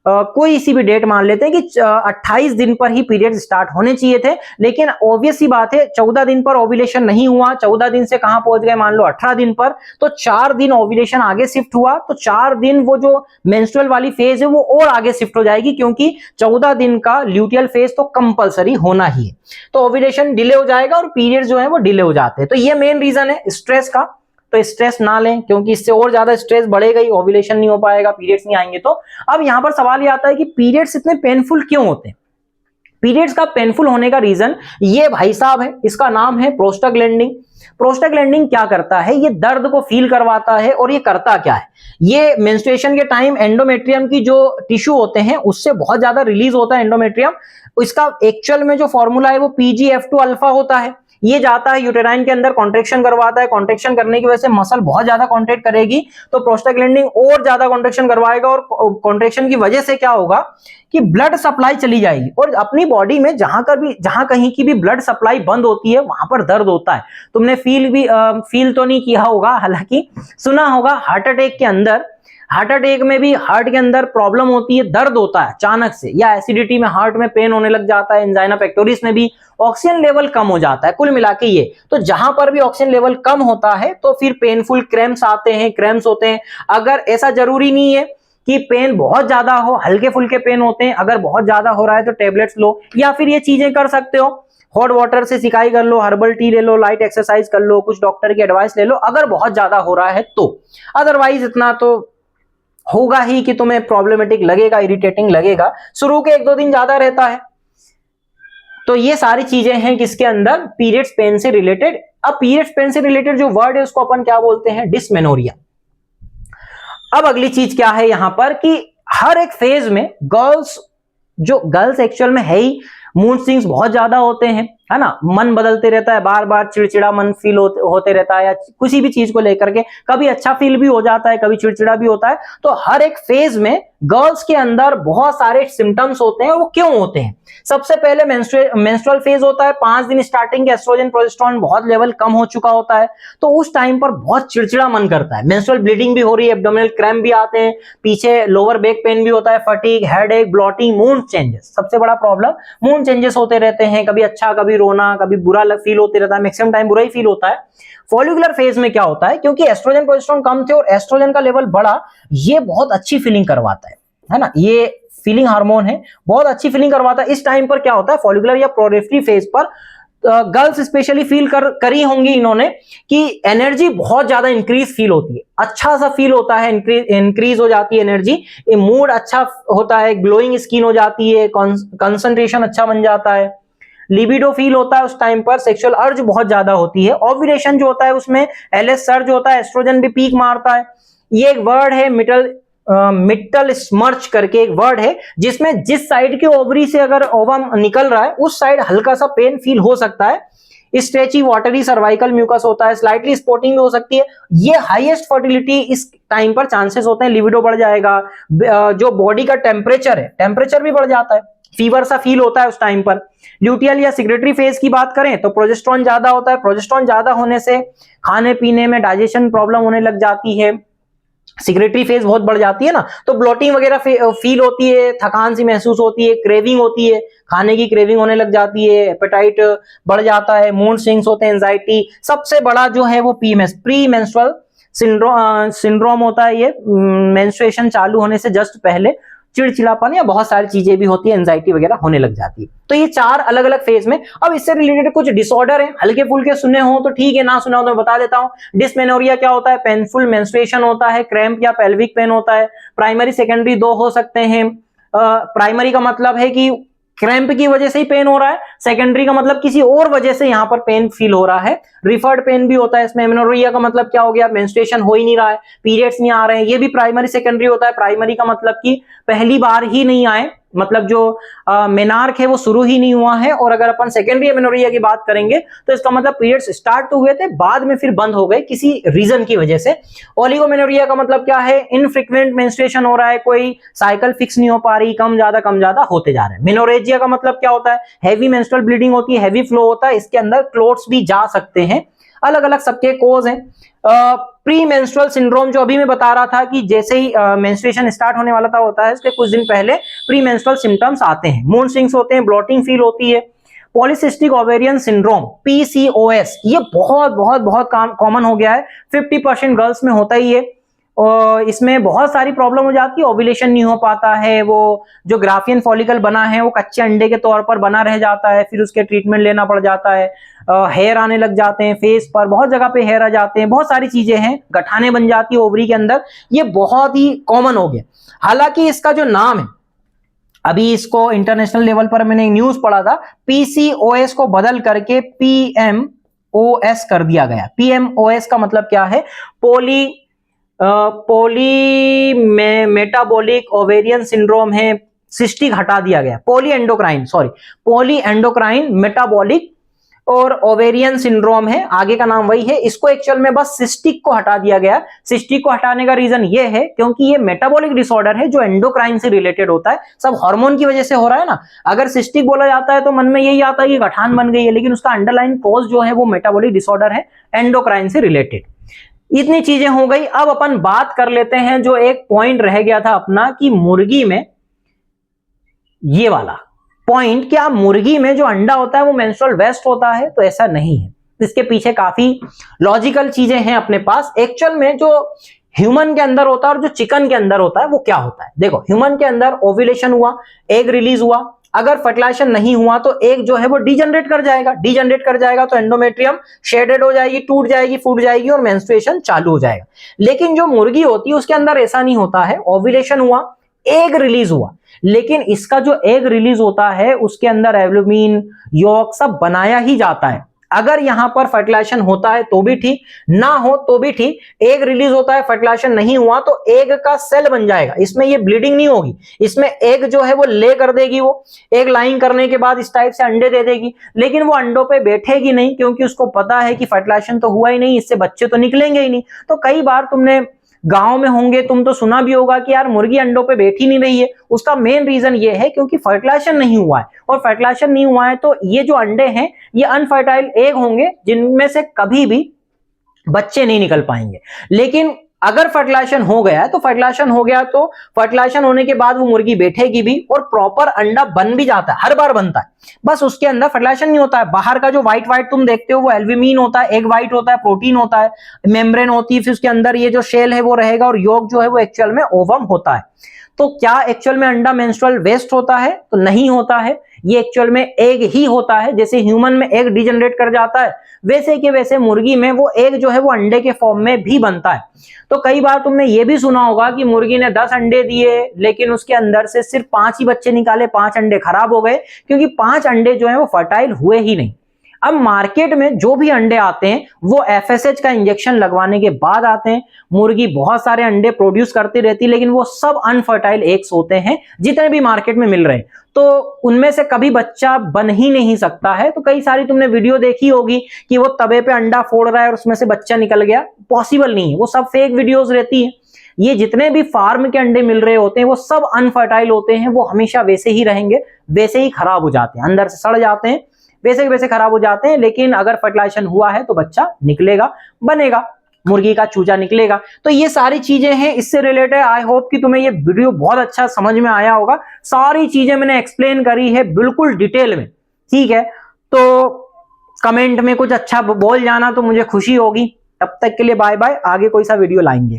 कोई सी भी डेट मान लेते हैं कि 28 दिन पर ही पीरियड स्टार्ट होने चाहिए थे, लेकिन ऑब्वियस ही बात है 14 दिन पर ओव्यूलेशन नहीं हुआ, 14 दिन से कहां पहुंच गए, मान लो 18 दिन पर, तो 4 दिन ओव्यूलेशन आगे शिफ्ट हुआ, तो 4 दिन वो जो मेंस्ट्रुअल वाली फेज है वो और आगे शिफ्ट हो जाएगी, क्योंकि 14 दिन का ल्यूटियल फेज तो कंपलसरी होना ही है। तो ओव्यूलेशन डिले हो जाएगा और पीरियड जो है वो डिले हो जाते हैं। तो ये मेन रीजन है स्ट्रेस का। तो स्ट्रेस ना लें, क्योंकि इससे और ज्यादा स्ट्रेस बढ़ेगा ही, ओव्यूलेशन नहीं हो पाएगा, पीरियड्स नहीं आएंगे। तो अब यहां पर सवाल ये आता है कि पीरियड्स इतने पेनफुल क्यों होते हैं। पीरियड्स का पेनफुल होने का रीजन ये भाई साहब है, इसका नाम है प्रोस्टाग्लैंडिन। प्रोस्टाग्लैंडिन क्या करता है, ये दर्द को फील करवाता है। और ये करता क्या है, ये मेंस्ट्रुएशन के टाइम एंडोमेट्रियम की जो टिश्यू होते हैं उससे बहुत ज्यादा रिलीज होता है एंडोमेट्रियम। इसका एक्चुअल में जो फॉर्मूला है वो PGF2 अल्फा होता है। ये जाता है यूटेराइन के अंदर, कॉन्ट्रेक्शन करवाता है, कॉन्ट्रेक्शन करने की वजह से मसल बहुत ज्यादा कॉन्ट्रैक्ट करेगी, तो प्रोस्टाग्लैंडिन और ज्यादा कॉन्ट्रेक्शन करवाएगा, और कॉन्ट्रेक्शन की वजह से क्या होगा कि ब्लड सप्लाई चली जाएगी, और अपनी बॉडी में जहां कहीं की भी ब्लड सप्लाई बंद होती है वहां पर दर्द होता है। तुमने फील तो नहीं किया होगा, हालांकि सुना होगा हार्ट अटैक के अंदर, हार्ट अटैक में भी हार्ट के अंदर प्रॉब्लम होती है, दर्द होता है अचानक से, या एसिडिटी में हार्ट में पेन होने लग जाता है, एंजाइना पेक्टोरिस में भी ऑक्सीजन लेवल कम हो जाता है। कुल मिला के ये, तो जहां पर भी ऑक्सीजन लेवल कम होता है तो फिर पेनफुल क्रैम्प्स आते हैं, क्रैम्प्स होते हैं। अगर ऐसा जरूरी नहीं है कि पेन बहुत ज्यादा हो, हल्के फुल्के पेन होते हैं, अगर बहुत ज्यादा हो रहा है तो टेबलेट्स लो, या फिर ये चीजें कर सकते हो, हॉट वाटर से सिकाई कर लो, हर्बल टी ले लो, लाइट एक्सरसाइज कर लो, कुछ डॉक्टर की एडवाइस ले लो अगर बहुत ज्यादा हो रहा है तो। अदरवाइज इतना तो होगा ही कि तुम्हें प्रॉब्लमेटिक लगेगा, इरिटेटिंग लगेगा, शुरू के 1-2 दिन ज्यादा रहता है। तो ये सारी चीजें हैं किसके अंदर, पीरियड्स पेन से रिलेटेड। अब पीरियड्स पेन से रिलेटेड जो वर्ड है उसको अपन क्या बोलते हैं, डिस्मेनोरिया। अब अगली चीज क्या है यहां पर कि हर एक फेज में गर्ल्स एक्चुअल में है ही, मूड स्विंग्स बहुत ज्यादा होते हैं, है ना, मन बदलते रहता है, बार बार चिड़चिड़ा मन फील होते रहता है, या किसी भी चीज को लेकर के कभी अच्छा फील भी हो जाता है, कभी चिड़चिड़ा भी होता है। तो हर एक फेज में गर्ल्स के अंदर बहुत सारे सिम्टम्स होते हैं। वो क्यों होते हैं, सबसे पहले मेंस्ट्रुअल फेज होता है, 5 दिन स्टार्टिंग के एस्ट्रोजन प्रोजेस्टेरोन बहुत लेवल कम हो चुका होता है, तो उस टाइम पर बहुत चिड़चिड़ा मन करता है, मेंस्ट्रुअल ब्लीडिंग भी हो रही है, एब्डोमिनल क्रैम्प भी आते हैं, पीछे लोअर बैक पेन भी होता है, fatigue, headache, bloating, mood changes, सबसे बड़ा प्रॉब्लम मूड चेंजेस होते रहते हैं, कभी अच्छा कभी रोना, कभी बुरा फील होते रहता है, मैक्सिमम टाइम बुरा ही फील होता है। फॉलिकुलर फेज में क्या होता है, क्योंकि एस्ट्रोजन प्रोजेस्टेरोन कम थे और एस्ट्रोजन का लेवल बढ़ा, ये बहुत अच्छी फीलिंग करवाता है ना, ये फीलिंग हार्मोन है, बहुत अच्छी फीलिंग करवाता है। इस टाइम पर क्या होता है, फॉलिकुलर या प्रोरेफ्री फेज पर गर्ल्स स्पेशली फील करी होंगी इन्होंने कि एनर्जी बहुत ज्यादा इंक्रीज फील होती है, अच्छा सा फील होता है, इंक्रीज हो जाती है एनर्जी, मूड अच्छा होता है, ग्लोइंग स्किन हो जाती है, कंसंट्रेशन अच्छा बन जाता है, लिबिडो फील होता है उस टाइम पर, सेक्सुअल अर्ज बहुत ज्यादा होती है, ओव्यूलेशन जो होता है उसमें एलएस सर्ज होता है, एस्ट्रोजन भी पीक मारता है। ये एक वर्ड है मिट्टल स्मर्च करके एक वर्ड है, जिसमें जिस साइड के ओवरी से अगर ओवम निकल रहा है उस साइड हल्का सा पेन फील हो सकता है, स्ट्रेची वाटरी सर्वाइकल म्यूकस होता है, स्लाइटली स्पॉटिंग भी हो सकती है। ये हाईएस्ट फर्टिलिटी इस टाइम पर चांसेस होते हैं, लिबिडो बढ़ जाएगा, जो बॉडी का टेम्परेचर है टेम्परेचर भी बढ़ जाता है, फीवर सा फील होता है उस टाइम पर। ल्यूटियल या सिक्रेटरी फेज की बात करें तो प्रोजेस्टेरोन ज्यादा होता है, प्रोजेस्टेरोन ज्यादा होने से खाने पीने में डाइजेशन प्रॉब्लम होने लग जाती है, सिक्रेटरी फेज बहुत बढ़ जाती है ना, तो ब्लोटिंग वगैरह फील होती है, थकान सी महसूस होती है, क्रेविंग होती है, खाने की क्रेविंग होने लग जाती है, एपेटाइट बढ़ जाता है, मूड स्विंग्स होते हैं, एंजाइटी, सबसे बड़ा जो है वो पीएमएस प्री मेंस्ट्रुअल सिंड्रोम होता है। ये मेंस्ट्रुएशन चालू होने से जस्ट पहले चिड़चिड़ापन या बहुत सारी चीजें भी होती है, एंजाइटी वगैरह होने लग जाती है। तो ये 4 अलग अलग फेज में। अब इससे रिलेटेड कुछ डिसऑर्डर है, हल्के फुल्के सुने हो तो ठीक है, ना सुना हो तो मैं बता देता हूं। डिस्मेनोरिया क्या होता है, पेनफुल मेंस्ट्रुएशन होता है, क्रैम्प या पेल्विक पेन होता है, प्राइमरी सेकेंडरी 2 हो सकते हैं। प्राइमरी का मतलब है कि क्रैम्प की वजह से ही पेन हो रहा है, सेकेंडरी का मतलब किसी और वजह से यहां पर पेन फील हो रहा है, रिफर्ड पेन भी होता है इसमें। एमेनोरिया का मतलब क्या हो गया, मेंस्ट्रुएशन हो ही नहीं रहा है, पीरियड्स नहीं आ रहे हैं, ये भी प्राइमरी सेकेंडरी होता है। प्राइमरी का मतलब कि पहली बार ही नहीं आए, मतलब जो मेनार्क है वो शुरू ही नहीं हुआ है। और अगर अपन सेकेंडरी एमेनोरिया की बात करेंगे तो इसका मतलब पीरियड्स स्टार्ट तो हुए थे, बाद में फिर बंद हो गए किसी रीजन की वजह से। ओलिगोमेनोरिया का मतलब क्या है, इनफ्रीक्वेंट मेंस्ट्रुएशन हो रहा है, कोई साइकिल फिक्स नहीं हो पा रही, कम ज्यादा होते जा रहे हैं। मेनोरेजिया का मतलब क्या होता है, हैवी मेंस्ट्रुअल ब्लीडिंग होती है, हैवी फ्लो होता है, इसके अंदर क्लोट्स भी जा सकते हैं। अलग अलग सबके कोज हैं। प्री मेंस्ट्रुअल सिंड्रोम जो अभी मैं बता रहा था कि जैसे ही मेंस्ट्रुएशन स्टार्ट होने वाला था होता है, इसके कुछ दिन पहले प्री मेंस्ट्रुअल सिम्टम्स आते हैं, मूड स्विंग्स होते हैं, ब्लोटिंग फील होती है। पॉलीसिस्टिक ओवेरियन सिंड्रोम पीसीओएस, ये बहुत बहुत बहुत कॉमन हो गया है, 50% गर्ल्स में होता ही है। और इसमें बहुत सारी प्रॉब्लम हो जाती है, ओव्यूलेशन नहीं हो पाता है, वो जो ग्राफियन फॉलिकल बना है वो कच्चे अंडे के तौर पर बना रह जाता है, फिर उसके ट्रीटमेंट लेना पड़ जाता है, हेयर आने लग जाते हैं फेस पर, बहुत जगह पे हेयर आ जाते हैं, बहुत सारी चीजें हैं, गठाने बन जाती है ओवरी के अंदर, ये बहुत ही कॉमन हो गया। हालांकि इसका जो नाम है, अभी इसको इंटरनेशनल लेवल पर मैंने न्यूज पढ़ा था, पीसीओएस को बदल करके पीएमओएस कर दिया गया। पीएमओएस का मतलब क्या है, मेटाबॉलिक ओवेरियन सिंड्रोम है, सिस्टिक हटा दिया गया, पॉली एंडोक्राइन मेटाबॉलिक और ओवेरियन सिंड्रोम है, आगे का नाम वही है। इसको एक्चुअल में बस सिस्टिक को हटा दिया गया। सिस्टिक को हटाने का रीजन ये है क्योंकि ये मेटाबॉलिक डिसऑर्डर है जो एंडोक्राइन से रिलेटेड होता है, सब हार्मोन की वजह से हो रहा है ना। अगर सिस्टिक बोला जाता है तो मन में यही आता है कि गठान बन गई है, लेकिन उसका अंडरलाइन कॉज जो है वो मेटाबॉलिक डिसऑर्डर है, एंडोक्राइन से रिलेटेड। इतनी चीजें हो गई। अब अपन बात कर लेते हैं जो एक पॉइंट रह गया था अपना कि मुर्गी में, ये वाला पॉइंट, क्या मुर्गी में जो अंडा होता है वो मेंस्ट्रुअल वेस्ट होता है? तो ऐसा नहीं है, इसके पीछे काफी लॉजिकल चीजें हैं अपने पास। एक्चुअल में जो ह्यूमन के अंदर होता है और जो चिकन के अंदर होता है वो क्या होता है, देखो ह्यूमन के अंदर ओव्यूलेशन हुआ, एग रिलीज हुआ, अगर फर्टिलाइजेशन नहीं हुआ तो एग जो है वो डिजनरेट कर जाएगा, तो एंडोमेट्रियम शेडेड हो जाएगी, टूट जाएगी, फूट जाएगी और मेंस्ट्रुएशन चालू हो जाएगा। लेकिन जो मुर्गी होती है उसके अंदर ऐसा नहीं होता है, ओव्यूलेशन हुआ, एग रिलीज हुआ, लेकिन इसका जो एग रिलीज होता है उसके अंदर एल्ब्यूमिन, यॉक सब बनाया ही जाता है। अगर यहां पर फर्टिलाइजेशन होता है तो भी ठीक, ना हो तो भी ठीक। एग रिलीज होता है, फर्टिलाइजेशन नहीं हुआ तो एग का सेल बन जाएगा, इसमें ये ब्लीडिंग नहीं होगी, इसमें एग जो है वो ले कर देगी, वो एग लाइन करने के बाद इस टाइप से अंडे दे देगी, लेकिन वो अंडों पे बैठेगी नहीं क्योंकि उसको पता है कि फर्टिलाइजेशन तो हुआ ही नहीं, इससे बच्चे तो निकलेंगे ही नहीं। तो कई बार तुमने गांव में होंगे, तुम तो सुना भी होगा कि यार मुर्गी अंडों पे बैठी नहीं रही है, उसका मेन रीजन ये है क्योंकि फर्टिलाइजेशन नहीं हुआ है, और फर्टिलाइजेशन नहीं हुआ है तो ये जो अंडे हैं ये अनफर्टाइल एग होंगे जिनमें से कभी भी बच्चे नहीं निकल पाएंगे। लेकिन अगर फर्टिलाइजेशन हो गया है तो फर्टिलाइजेशन हो गया, तो फर्टिलाइजेशन होने के बाद वो मुर्गी बैठेगी भी और प्रॉपर अंडा बन भी जाता है, हर बार बनता है, बस उसके अंदर फर्टिलाइजेशन नहीं होता है। बाहर का जो व्हाइट व्हाइट तुम देखते हो वो एल्ब्यूमिन होता है, एग व्हाइट होता है, प्रोटीन होता है, मेम्ब्रेन होती है, फिर उसके अंदर ये जो शेल है वो रहेगा और यॉक जो है वो एक्चुअल में ओवम होता है। तो क्या एक्चुअल में अंडा मेंस्ट्रुअल वेस्ट होता है? तो नहीं होता है, ये एक्चुअल में एग ही होता है। जैसे ह्यूमन में एग डिजनरेट कर जाता है वैसे के वैसे मुर्गी में वो एग जो है वो अंडे के फॉर्म में भी बनता है। तो कई बार तुमने ये भी सुना होगा कि मुर्गी ने 10 अंडे दिए लेकिन उसके अंदर से सिर्फ 5 ही बच्चे निकाले, 5 अंडे खराब हो गए क्योंकि 5 अंडे जो है वो फर्टाइल हुए ही नहीं। अब मार्केट में जो भी अंडे आते हैं वो एफएसएच का इंजेक्शन लगवाने के बाद आते हैं। मुर्गी बहुत सारे अंडे प्रोड्यूस करती रहती है लेकिन वो सब अनफर्टाइल एग्स होते हैं जितने भी मार्केट में मिल रहे हैं, तो उनमें से कभी बच्चा बन ही नहीं सकता है। तो कई सारी तुमने वीडियो देखी होगी कि वो तवे पे अंडा फोड़ रहा है और उसमें से बच्चा निकल गया, पॉसिबल नहीं है, वो सब फेक वीडियोस रहती है। ये जितने भी फार्म के अंडे मिल रहे होते हैं वो सब अनफर्टाइल होते हैं, वो हमेशा वैसे ही रहेंगे, वैसे ही खराब हो जाते हैं, अंदर से सड़ जाते हैं, वैसे के वैसे खराब हो जाते हैं। लेकिन अगर फर्टिलाइजेशन हुआ है तो बच्चा निकलेगा, बनेगा, मुर्गी का चूजा निकलेगा। तो ये सारी चीजें हैं इससे रिलेटेड। आई होप कि तुम्हें ये वीडियो बहुत अच्छा समझ में आया होगा, सारी चीजें मैंने एक्सप्लेन करी है बिल्कुल डिटेल में, ठीक है। तो कमेंट में कुछ अच्छा बोल जाना तो मुझे खुशी होगी। तब तक के लिए बाय बाय, आगे कोई सा वीडियो लाएंगे।